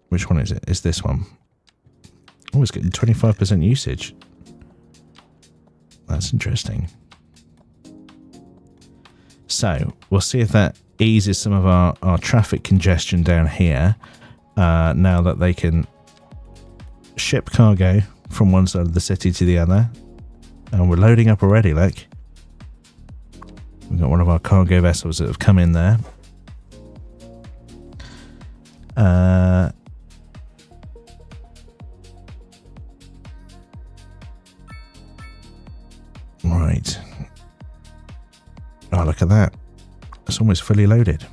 Which one is it? It's this one. Oh, it's getting 25% usage. That's interesting. So, we'll see if that eases some of our traffic congestion down here. Now that they can ship cargo from one side of the city to the other. And we're loading up already, look. We've got one of our cargo vessels that have come in there. Right. Oh, look at that. It's almost fully loaded.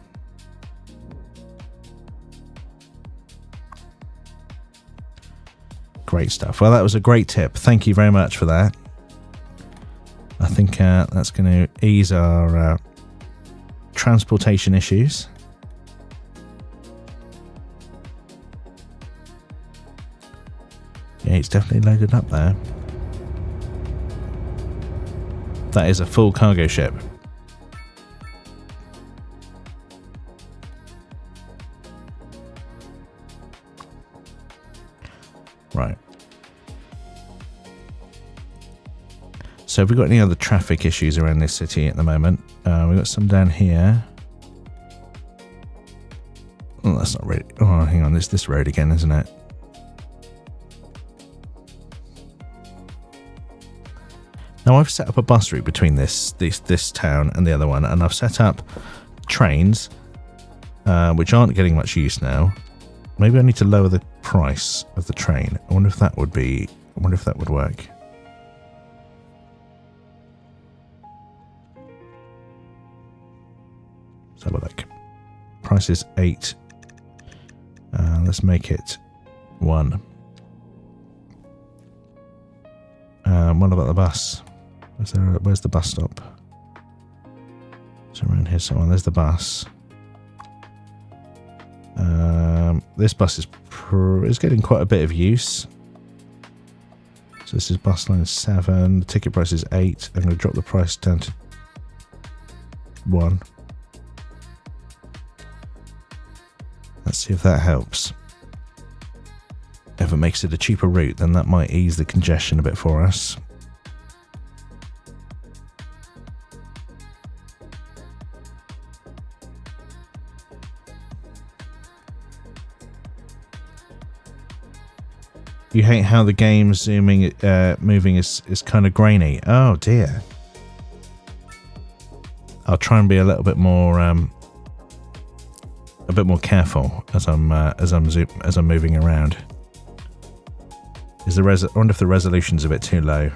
Great stuff. Well, that was a great tip. Thank you very much for that. I think that's going to ease our transportation issues. Yeah, it's definitely loaded up there. That is a full cargo ship. Right. So have we got any other traffic issues around this city at the moment? We've got some down here. Oh, that's not really... Oh, hang on. It's this road again, isn't it? Now, I've set up a bus route between this town and the other one, and I've set up trains, which aren't getting much use now. Maybe I need to lower the price of the train. I wonder if that would be... I wonder if that would work. Let's have a look. Price is 8. Let's make it 1. What about the bus? Where's the bus stop? So around here somewhere. There's the bus. This bus is getting quite a bit of use. So this is bus line 7. The ticket price is 8. I'm going to drop the price down to 1. Let's see if that helps. If it makes it a cheaper route, then that might ease the congestion a bit for us. You hate how the game's moving is kind of grainy. Oh dear. I'll try and be a little bit more careful as I'm moving around. I wonder if the resolution's a bit too low,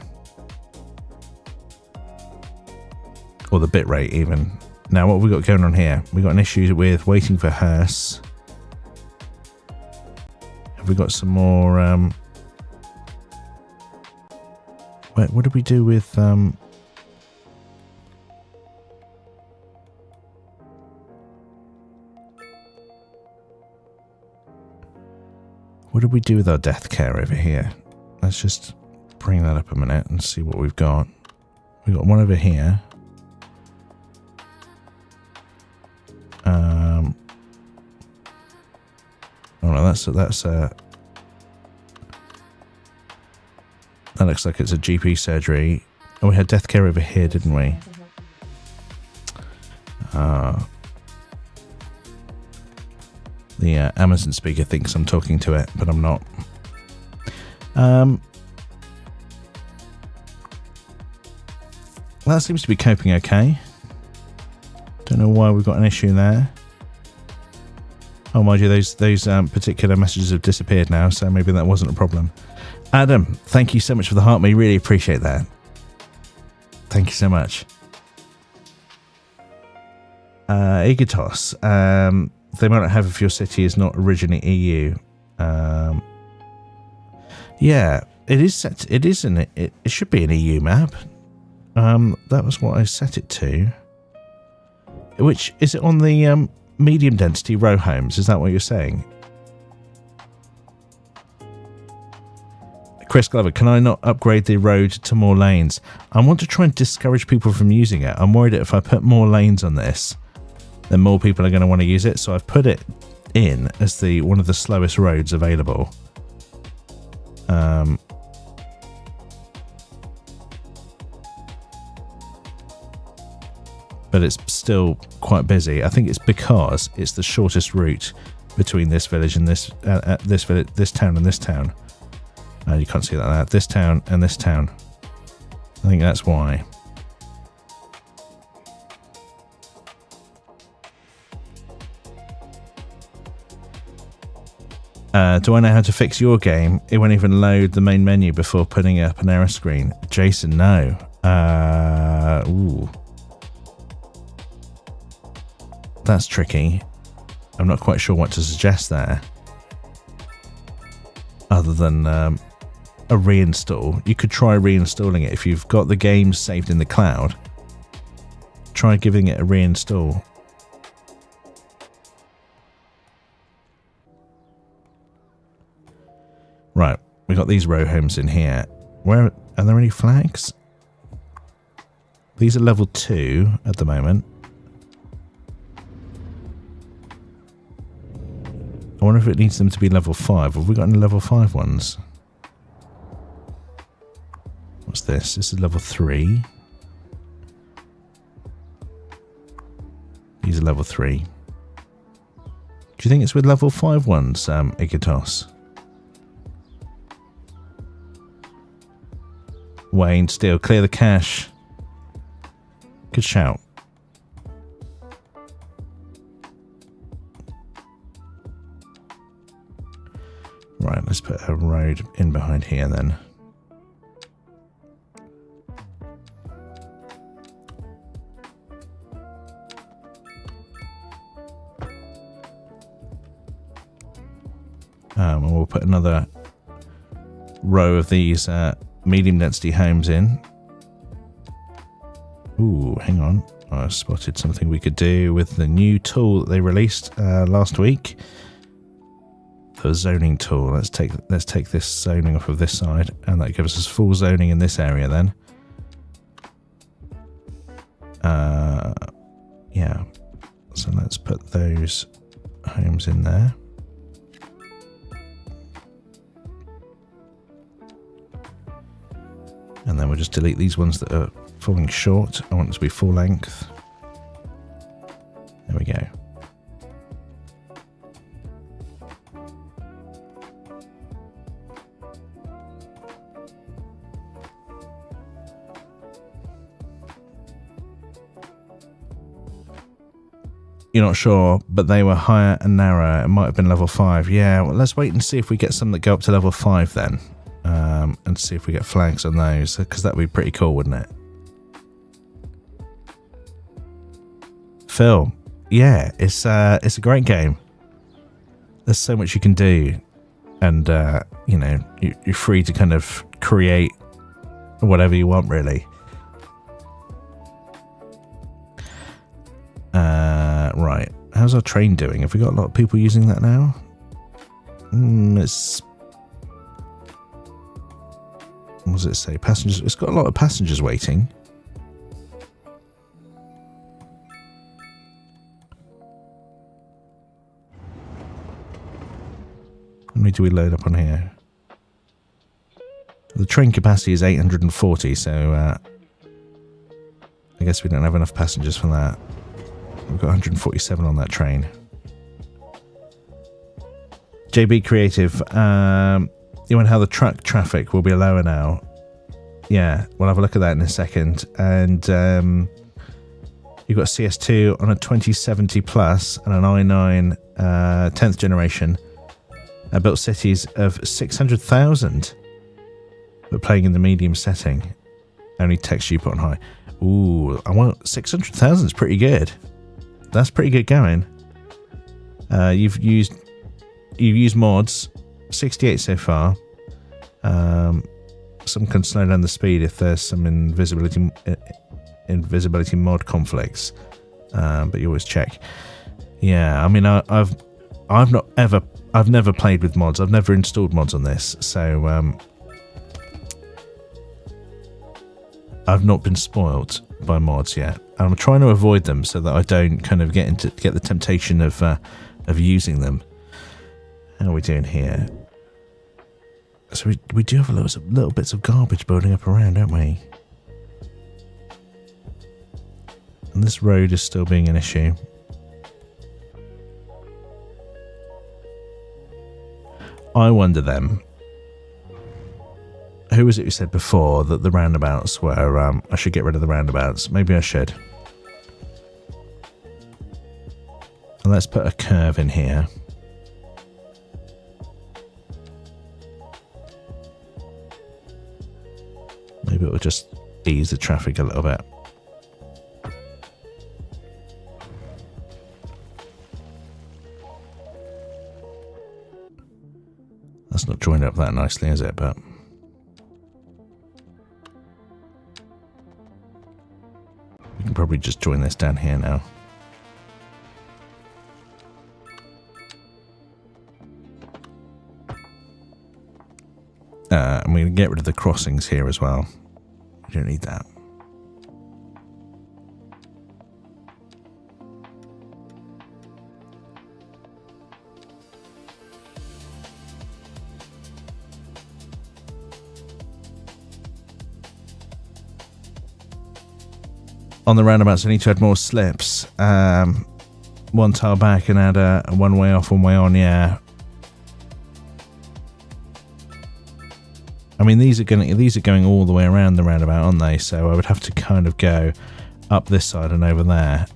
or the bitrate even. Now, what have we got going on here? We got an issue with waiting for hearse. Have we got some more? What did we do with? What did we do with our death care over here? Let's just bring that up a minute and see what we've got. We've got one over here. Oh no, that looks like it's a GP surgery. Oh, we had death care over here, didn't we? The Amazon speaker thinks I'm talking to it, but I'm not. That seems to be coping okay. Don't know why we've got an issue there. Oh, mind you, those particular messages have disappeared now, so maybe that wasn't a problem. Adam, thank you so much for the heart. We really appreciate that. Thank you so much. Igatos, they might not have if your city is not originally EU. Yeah, it is set. It is an. It should be an EU map. That was what I set it to. Which is it on the medium density row homes? Is that what you're saying? Chris Glover, can I not upgrade the road to more lanes? I want to try and discourage people from using it. I'm worried that if I put more lanes on this, then more people are going to want to use it. So I've put it in as one of the slowest roads available. But it's still quite busy. I think it's because it's the shortest route between this village and this village, this town and this town. You can't see that there. This town and this town. I think that's why. Do I know how to fix your game? It won't even load the main menu before putting up an error screen. Jason, no. Ooh. That's tricky. I'm not quite sure what to suggest there. Other than a reinstall. You could try reinstalling it. If you've got the game saved in the cloud, try giving it a reinstall. Right, we got these row homes in here. Where are there any flags? These are level 2 at the moment. I wonder if it needs them to be level 5. Have we got any level 5 ones? What's this? This is level 3. These are level 3. Do you think it's with level 5 ones, Igatos? Wayne, Steel, clear the cache. Good shout. Right, let's put a road in behind here then. And we'll put another row of these medium density homes in. Ooh, hang on. I spotted something we could do with the new tool that they released last week. The zoning tool. Let's take this zoning off of this side, and that gives us full zoning in this area then. Yeah. So let's put those homes in there. And then we'll just delete these ones that are falling short. I want it to be full length. There we go. You're not sure, but they were higher and narrower. It might have been level 5. Yeah, well, let's wait and see if we get some that go up to level 5 then. And see if we get flags on those, because that would be pretty cool, wouldn't it? Phil, yeah, it's a great game. There's so much you can do, and you know, you're free to kind of create whatever you want, really. Right, how's our train doing? Have we got a lot of people using that now? It's... What does it say? Passengers. It's got a lot of passengers waiting. How many do we load up on here? The train capacity is 840, so I guess we don't have enough passengers for that. We've got 147 on that train. JB Creative, you want how the truck traffic will be lower now. Yeah, we'll have a look at that in a second. And you've got CS2 on a 2070 Plus and an i9 10th generation. Built cities of 600,000. But playing in the medium setting. Only text you put on high. Ooh, I want 600,000 is pretty good. That's pretty good going. You've used mods, 68 so far. Some can slow down the speed if there's some invisibility mod conflicts, but you always check. Yeah, I mean, I've never played with mods. I've never installed mods on this, so I've not been spoilt by mods yet. I'm trying to avoid them so that I don't kind of get the temptation of using them. How are we doing here? So we do have little bits of garbage building up around, don't we? And this road is still being an issue. I wonder then, who was it who said before that the roundabouts were, I should get rid of the roundabouts? Maybe I should. And let's put a curve in here. Maybe it will just ease the traffic a little bit. That's not joined up that nicely, is it? But we can probably just join this down here now. I'm going to get rid of the crossings here as well. We don't need that. On the roundabouts, I need to add more slips. One tile back and add a one way off, one way on. Yeah. I mean, these are going all the way around the roundabout, aren't they? So I would have to kind of go up this side and over there.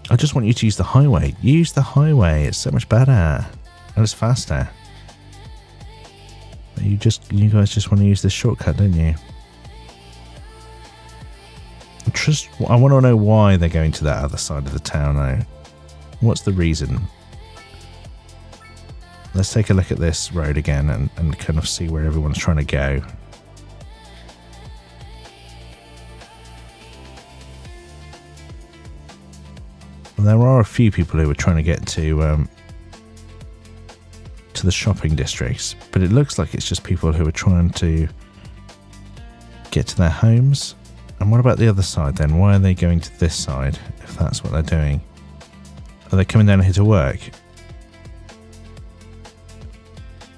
I just want you to use the highway. Use the highway. It's so much better and it's faster. But you guys just want to use this shortcut, don't you? I want to know why they're going to that other side of the town now. What's the reason? Let's take a look at this road again and kind of see where everyone's trying to go. And there are a few people who are trying to get to the shopping districts, but it looks like it's just people who are trying to get to their homes. And what about the other side then? Why are they going to this side if that's what they're doing? Are they coming down here to work?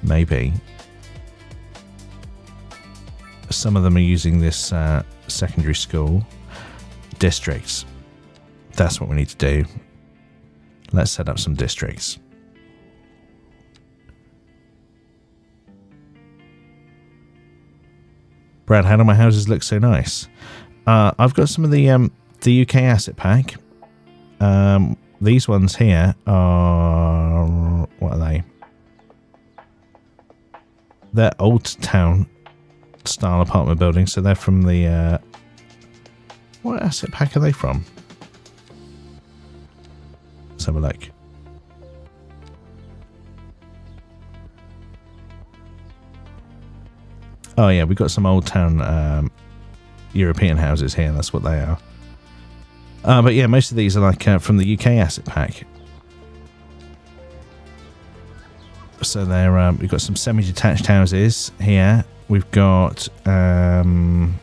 Maybe. Some of them are using this secondary school districts. That's what we need to do. Let's set up some districts. Brad, how do my houses look so nice? I've got some of the UK asset pack. These ones here are, what are they? They're old town style apartment buildings, so they're from the what asset pack are they from? Let's have a look. Oh yeah, we've got some old town European houses here. That's what they are. But yeah, most of these are like from the UK asset pack. So they're we've got some semi-detached houses here. We've got some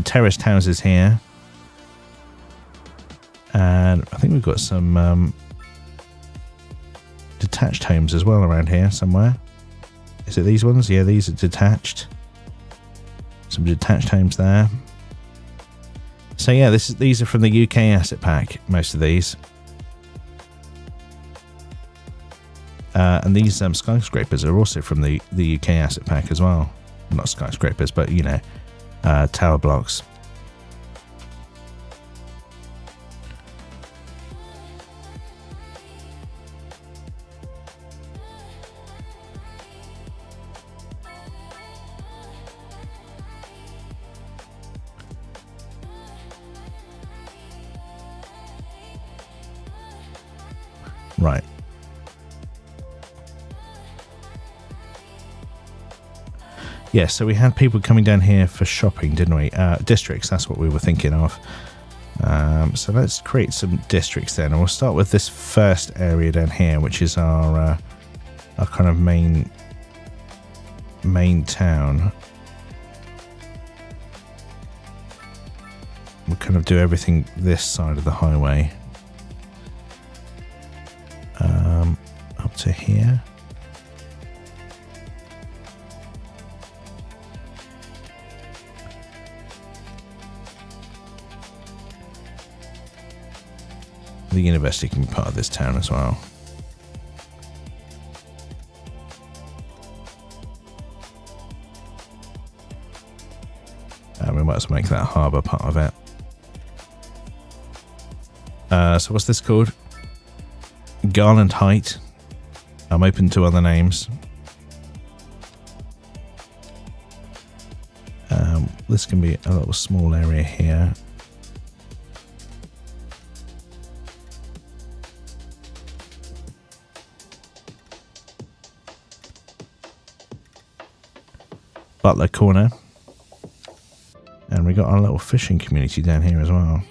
terraced houses here, and I think we've got some detached homes as well around here somewhere. Is it these ones? Yeah, these are detached. Some detached homes there. So yeah, these are from the UK asset pack, most of these. And these skyscrapers are also from the UK asset pack as well. Not skyscrapers, but you know, tower blocks. Right. Yeah, so we had people coming down here for shopping, didn't we? Districts, that's what we were thinking of. So let's create some districts then. And we'll start with this first area down here, which is our kind of main town. We'll kind of do everything this side of the highway. Up to here. The university can be part of this town as well. We might as well make that harbour part of it. So what's this called? Garland Height. I'm open to other names. This can be a little small area here. Butler Corner. And we got our little fishing community down here as well.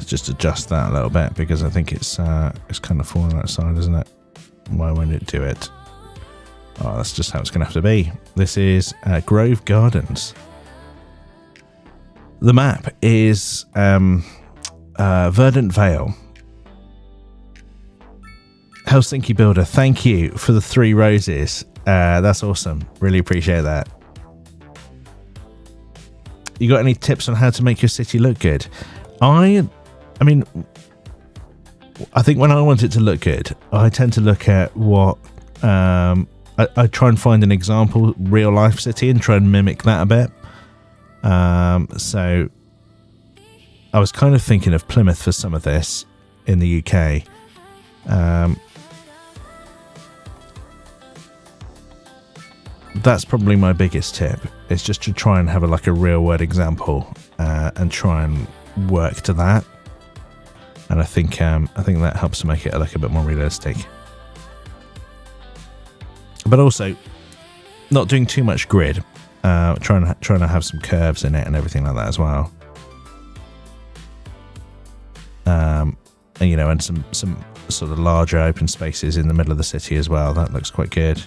Just adjust that a little bit because I think it's kind of falling outside, isn't it? Why won't it do it? Oh, that's just how it's going to have to be. This is Grove Gardens. The map is Verdant Vale. Helsinki Builder, thank you for the 3 roses. That's awesome. Really appreciate that. You got any tips on how to make your city look good? I mean, I think when I want it to look good, I tend to look at what I try and find an example real life city and try and mimic that a bit. So I was kind of thinking of Plymouth for some of this in the UK. That's probably my biggest tip. It's just to try and have a real world example and try and work to that. And I think that helps to make it look a bit more realistic. But also, not doing too much grid. Trying to have some curves in it and everything like that as well. And, and some sort of larger open spaces in the middle of the city as well. That looks quite good.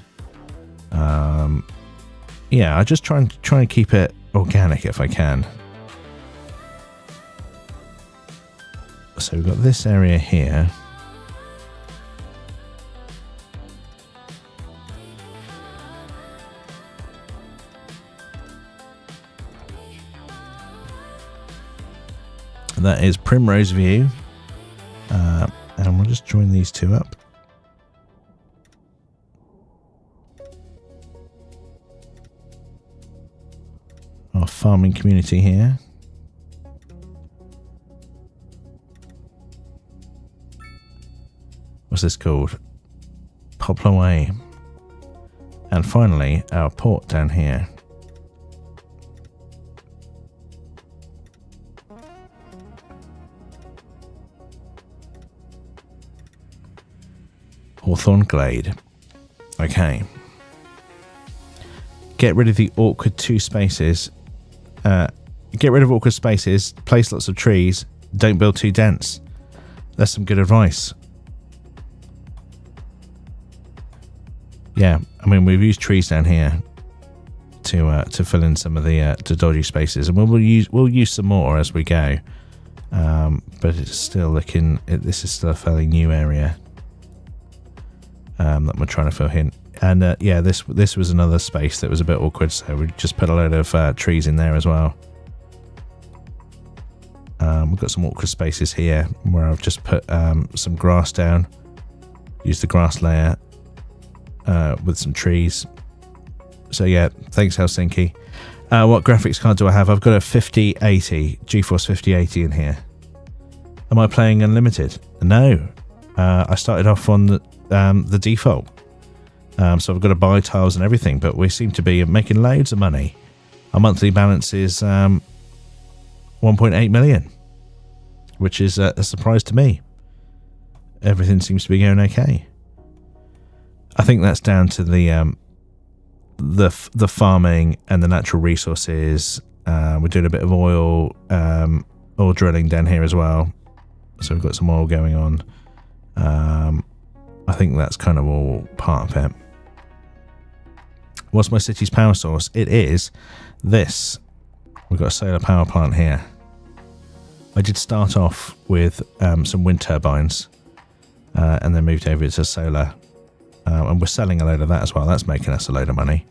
Yeah, I just try and keep it organic if I can. So we've got this area here. And that is Primrose View. And we'll just join these two up. Our farming community here. What's this called? Poplar Way. And finally, our port down here. Hawthorne Glade. Okay. Get rid of the awkward 2 spaces. Get rid of awkward spaces. Place lots of trees. Don't build too dense. That's some good advice. yeah, I mean, we've used trees down here to fill in some of the dodgy spaces, and we'll use some more as we go. But it's still looking. This is still a fairly new area that we're trying to fill in. And yeah, this was another space that was a bit awkward, so we just put a load of trees in there as well. We've got some awkward spaces here where I've just put some grass down. Use the grass layer with some trees. So yeah, thanks Helsinki. What graphics card do I have? I've got a 5080, GeForce 5080 in here. Am I playing unlimited? No. I started off on the default. So I've got to buy tiles and everything, but we seem to be making loads of money. Our monthly balance is 1.8 million, which is a surprise to me. Everything seems to be going okay. I think that's down to the farming and the natural resources. We're doing a bit of oil drilling down here as well, so we've got some oil going on. I think that's kind of all part of it. What's my city's power source? It is this. We've got a solar power plant here. I did start off with some wind turbines and then moved over to solar. And we're selling a load of that as well. That's making us a load of money.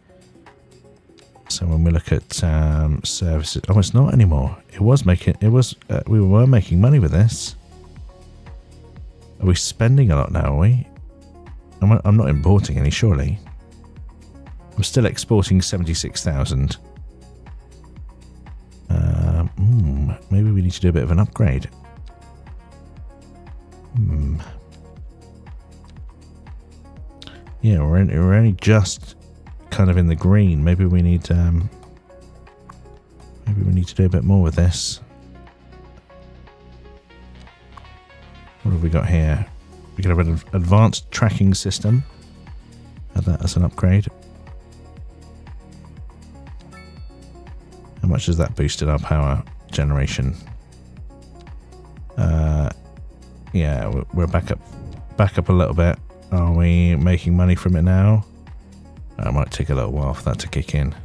So when we look at services, oh, it's not anymore. We were making money with this. Are we spending a lot now? Are we? I'm not importing any, surely. I'm still exporting 76,000. Maybe we need to do a bit of an upgrade. Yeah, we're only just kind of in the green. Maybe we need to do a bit more with this. What have we got here? We got an advanced tracking system. Add that as an upgrade. How much has that boosted our power generation? Yeah, we're back up a little bit. Are we making money from it now? It might take a little while for that to kick in.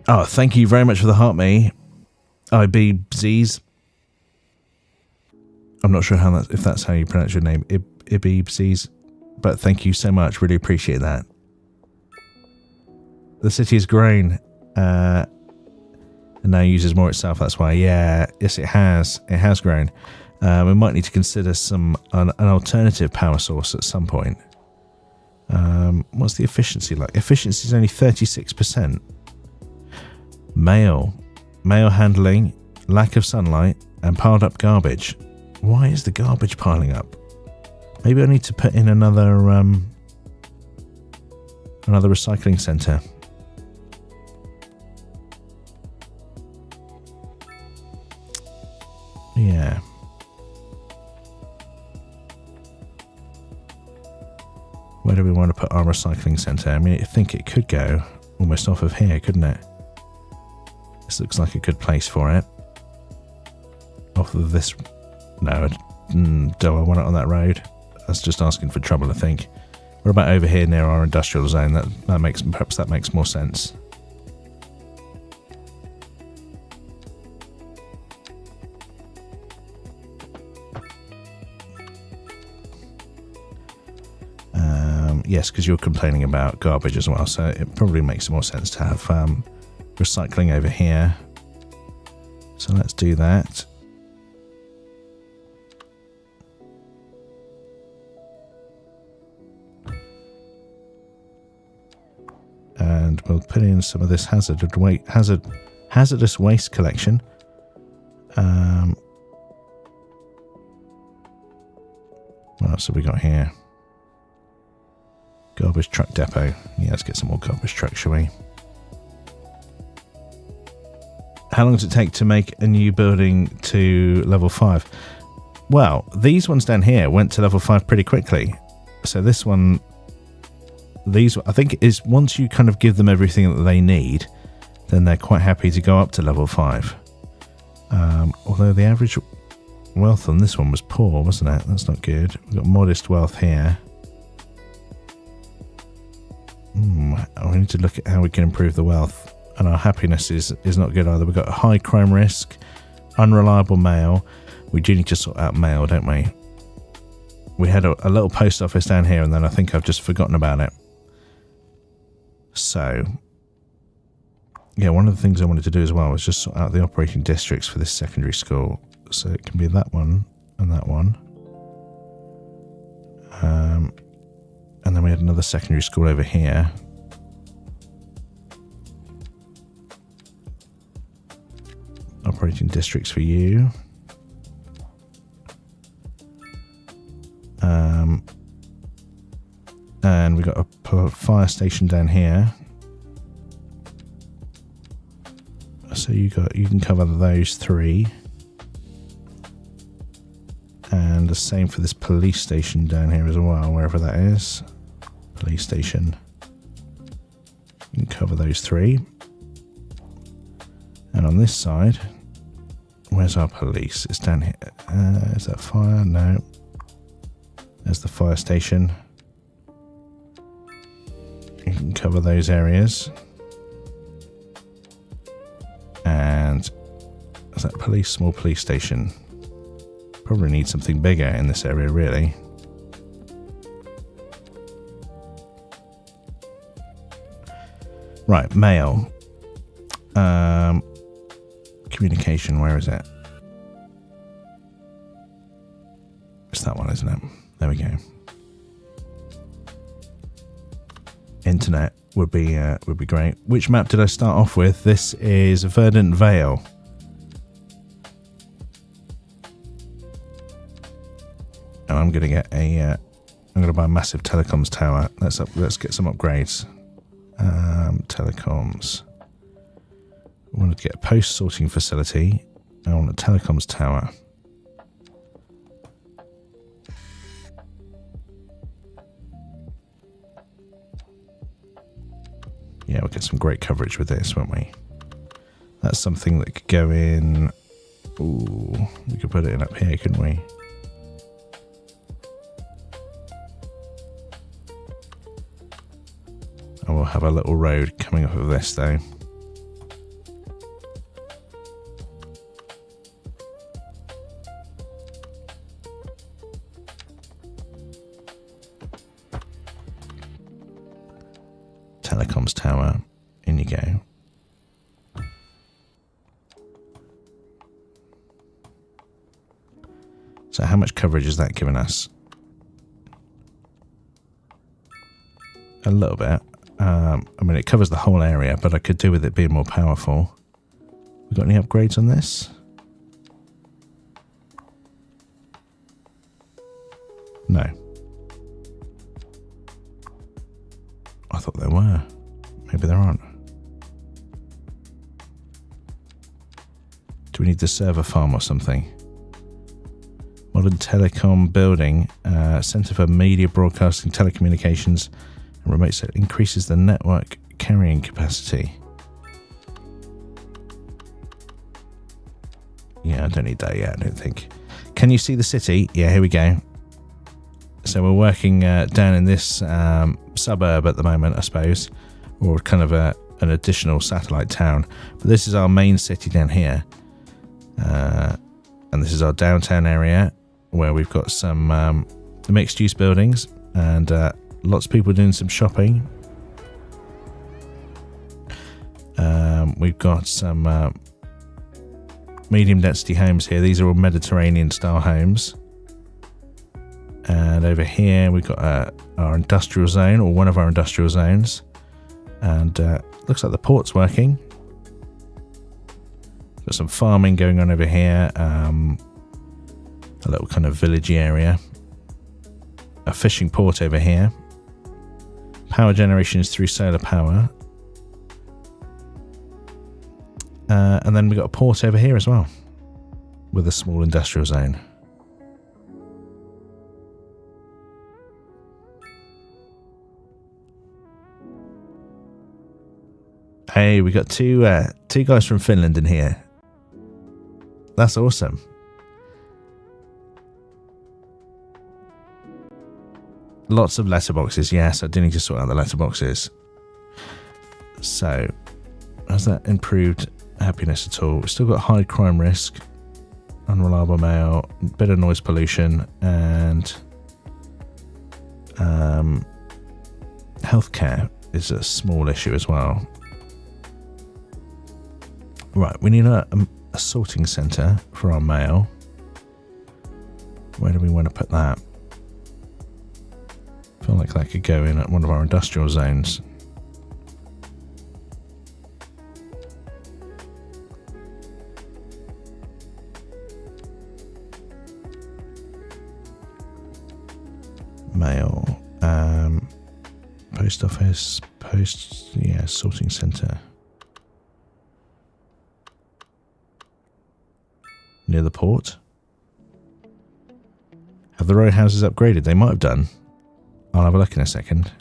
Oh, thank you very much for the heart, me. IBZs. I'm not sure if that's how you pronounce your name. IBZs. But thank you so much. Really appreciate that. The city has grown. And now uses more itself. That's why. Yeah. Yes, it has. It has grown. We might need to consider an alternative power source at some point. What's the efficiency like? Efficiency is only 36%. Mail handling, lack of sunlight, and piled up garbage. Why is the garbage piling up? Maybe I need to put in another recycling centre. Yeah. Where do we want to put our recycling centre? I mean, I think it could go almost off of here, couldn't it? This looks like a good place for it. Off of this... No, do I want it on that road? That's just asking for trouble, I think. We're about over here near our industrial zone. Perhaps that makes more sense. Yes, because you're complaining about garbage as well, so it probably makes more sense to have recycling over here. So let's do that. And we'll put in some of this hazardous waste collection. What else have we got here? Garbage truck depot. Yeah, let's get some more garbage trucks, shall we? How long does it take to make a new building to level 5? Well, these ones down here went to level 5 pretty quickly. So this one... These, I think, is once you kind of give them everything that they need, then they're quite happy to go up to level 5. Although the average Wealth on this one was poor, wasn't it? That's not good. We've got modest wealth here. We need to look at how we can improve the wealth. And our happiness is not good either. We've got a high crime risk, unreliable mail. We do need to sort out mail, don't we? We had a little post office down here, and then I think I've just forgotten about it. So, yeah, one of the things I wanted to do as well was just sort out the operating districts for this secondary school. So it can be that one and that one. And then we had another secondary school over here. Operating districts for you. And we got a fire station down here. So you can cover those 3. And the same for this police station down here as well, wherever that is. Police station. You can cover those 3. And on this side, where's our police? It's down here. Is that fire? No. There's the fire station. You can cover those areas. And is that police? Small police station. Probably need something bigger in this area, really. Right, mail. Communication, where is it? It's that one, isn't it? There we go. Internet would be great. Which map did I start off with? This is Verdant Vale. And I'm gonna get I'm gonna buy a massive telecoms tower. Let's get some upgrades. Telecoms. I wanted to get a post sorting facility. I want a telecoms tower. Yeah, we'll get some great coverage with this, won't we? That's something that could go in. Ooh, we could put it in up here, couldn't we? And we'll have a little road coming up of this, though. Telecoms tower, in you go. So how much coverage is that giving us? A little bit. I mean, it covers the whole area, but I could do with it being more powerful. We got any upgrades on this? No. I thought there were. Maybe there aren't. Do we need the server farm or something? Modern telecom building, Centre for Media Broadcasting, Telecommunications, and Remote Set increases the network carrying capacity. Yeah, I don't need that yet, I don't think. Can you see the city? Yeah, here we go. So we're working down in this suburb at the moment, I suppose, or kind of an additional satellite town. But this is our main city down here. And this is our downtown area where we've got some mixed-use buildings and lots of people doing some shopping. We've got some medium-density homes here. These are all Mediterranean-style homes. And over here we've got our industrial zone, or one of our industrial zones. And looks like the port's working. Got some farming going on over here. A little kind of villagey area. A fishing port over here. Power generation is through solar power. And then we've got a port over here as well, with a small industrial zone. Hey, we got two guys from Finland in here. That's awesome. Lots of letterboxes. Yes, I do need to sort out the letterboxes. So, has that improved happiness at all? We've still got high crime risk, unreliable mail, bit of noise pollution, and healthcare is a small issue as well. Right, we need a sorting centre for our mail. Where do we want to put that? I feel like that could go in at one of our industrial zones. Mail, post office, sorting centre. Near the port. Have the row houses upgraded? They might have done. I'll have a look in a second.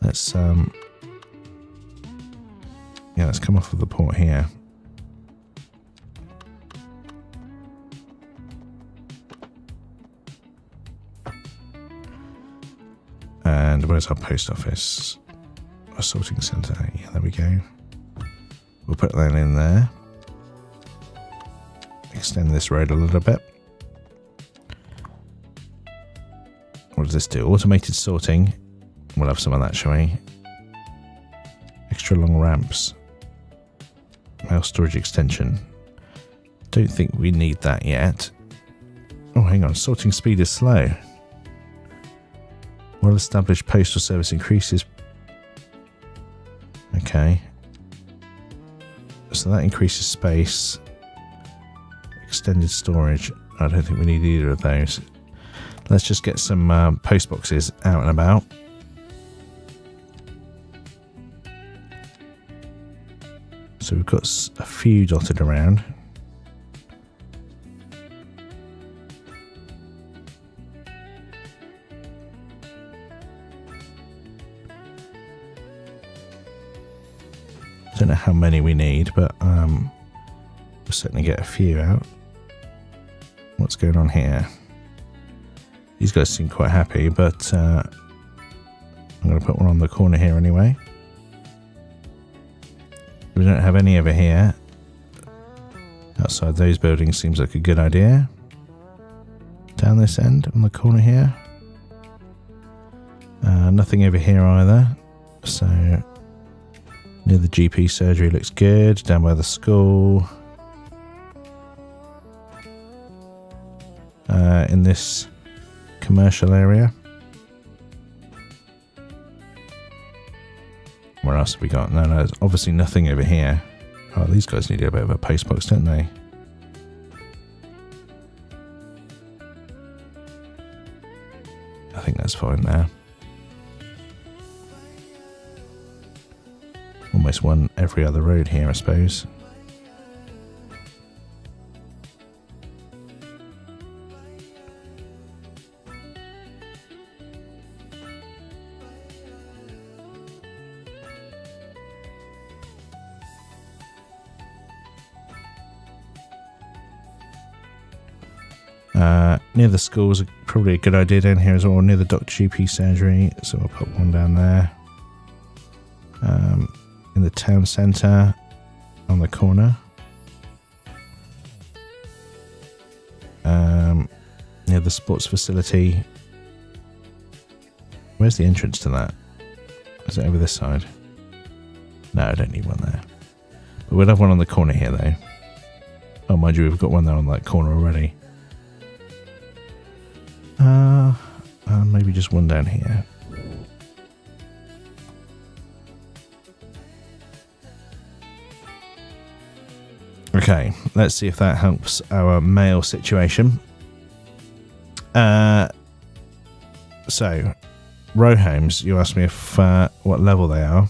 Let's let's come off of the port here. And where's our post office? Our sorting centre. Yeah, there we go. We'll put that in there. Extend this road a little bit. What does this do? Automated sorting. We'll have some of that, shall we? Extra long ramps. Mail storage extension. Don't think we need that yet. Oh, hang on. Sorting speed is slow. Well-established postal service increases. Okay. So that increases space. Extended storage. I don't think we need either of those. Let's just get some post boxes out and about. So we've got a few dotted around. Don't know how many we need, but we'll certainly get a few out. What's going on here? These guys seem quite happy, but I'm going to put one on the corner here anyway. We don't have any over here. Outside those buildings seems like a good idea. Down this end on the corner here. Nothing over here either. So near the GP surgery looks good. Down by the school. In this commercial area. Where else have we got? No, there's obviously nothing over here. Oh, these guys need a bit of a post box, don't they? I think that's fine now. Almost one every other road here, I suppose. Near the schools are probably a good idea down here as well, near the Dr. GP surgery, so we'll put one down there. In the town centre, on the corner. Near the sports facility. Where's the entrance to that? Is it over this side? No, I don't need one there. But we'll have one on the corner here though. Oh, mind you, we've got one there on that corner already. Maybe just one down here. Okay, let's see if that helps our mail situation. So, row homes, you asked me if what level they are.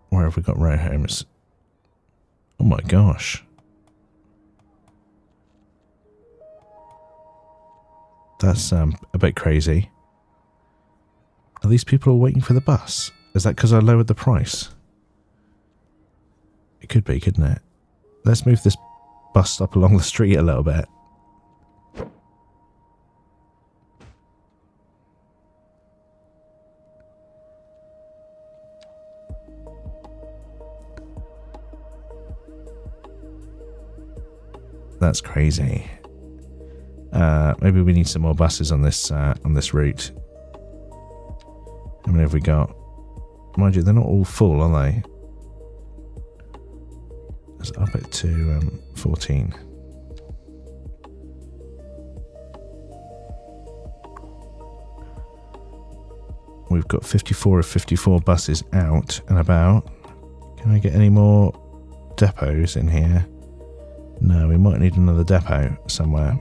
Where have we got row homes? Oh my gosh. That's a bit crazy. Are these people all waiting for the bus? Is that because I lowered the price? It could be, couldn't it? Let's move this bus stop along the street a little bit. That's crazy. Maybe we need some more buses on this route. How many have we got? Mind you, they're not all full, are they? Let's up it to 14. We've got 54 of 54 buses out and about. Can I get any more depots in here? No, we might need another depot somewhere.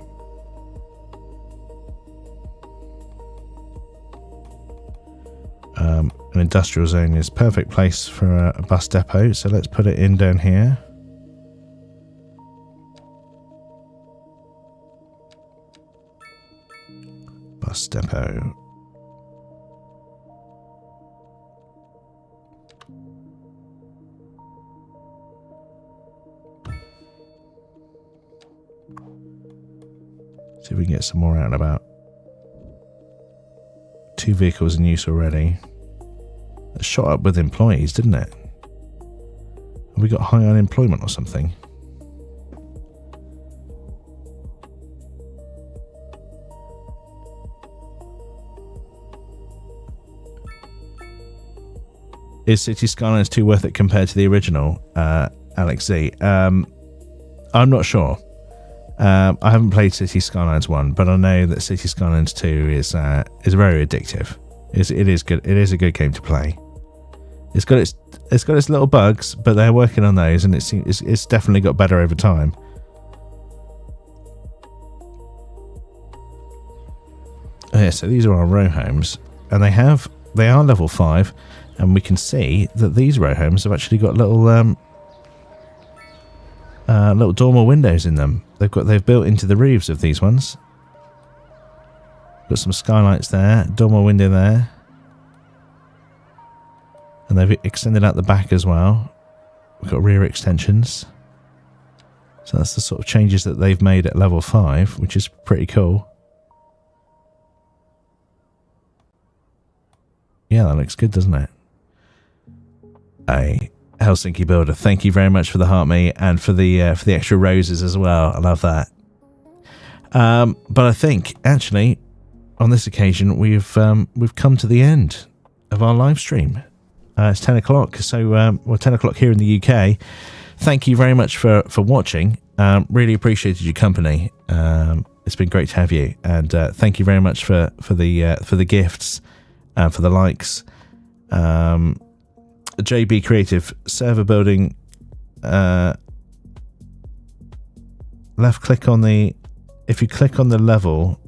An industrial zone is perfect place for a bus depot, so let's put it in down here. Bus depot. See if we can get some more out and about. 2 vehicles in use already. It shot up with employees, didn't it? Have we got high unemployment or something? Is Cities Skylines 2 worth it compared to the original, Alex Z? I'm not sure. I haven't played Cities Skylines 1, but I know that Cities Skylines 2 is very addictive. It is good. It is a good game to play. It's got its little bugs, but they're working on those, and it's definitely got better over time. Oh yeah, so these are our row homes, and they are level 5, and we can see that these row homes have actually got little dormer windows in them. They've built into the roofs of these ones. Got some skylights there, dormer window there. And they've extended out the back as well. We've got rear extensions. So that's the sort of changes that they've made at level 5, which is pretty cool. Yeah, that looks good, doesn't it? Hey, Helsinki Builder, thank you very much for the heart me and for the extra roses as well. I love that. But I think actually on this occasion we've come to the end of our live stream. It's 10 o'clock, so 10 o'clock here in the UK. Thank you very much for watching. Really appreciated your company. It's been great to have you, and thank you very much for the gifts and for the likes. JB Creative server building. Left click on the. If you click on the level.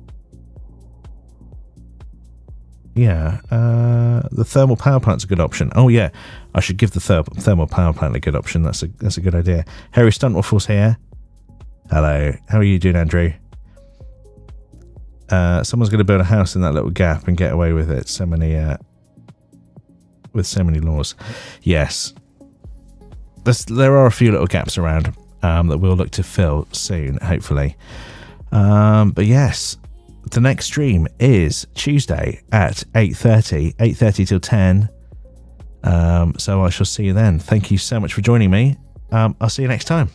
Yeah, the thermal power plant's a good option. Oh yeah, I should give the thermal power plant a good option. That's a good idea. Harry Stuntwaffles here. Hello, how are you doing, Andrew? Someone's going to build a house in that little gap and get away with it. With so many laws. Yes, there are a few little gaps around that we'll look to fill soon, hopefully. But yes. The next stream is Tuesday at 8:30 till 10. So I shall see you then. Thank you so much for joining me. I'll see you next time.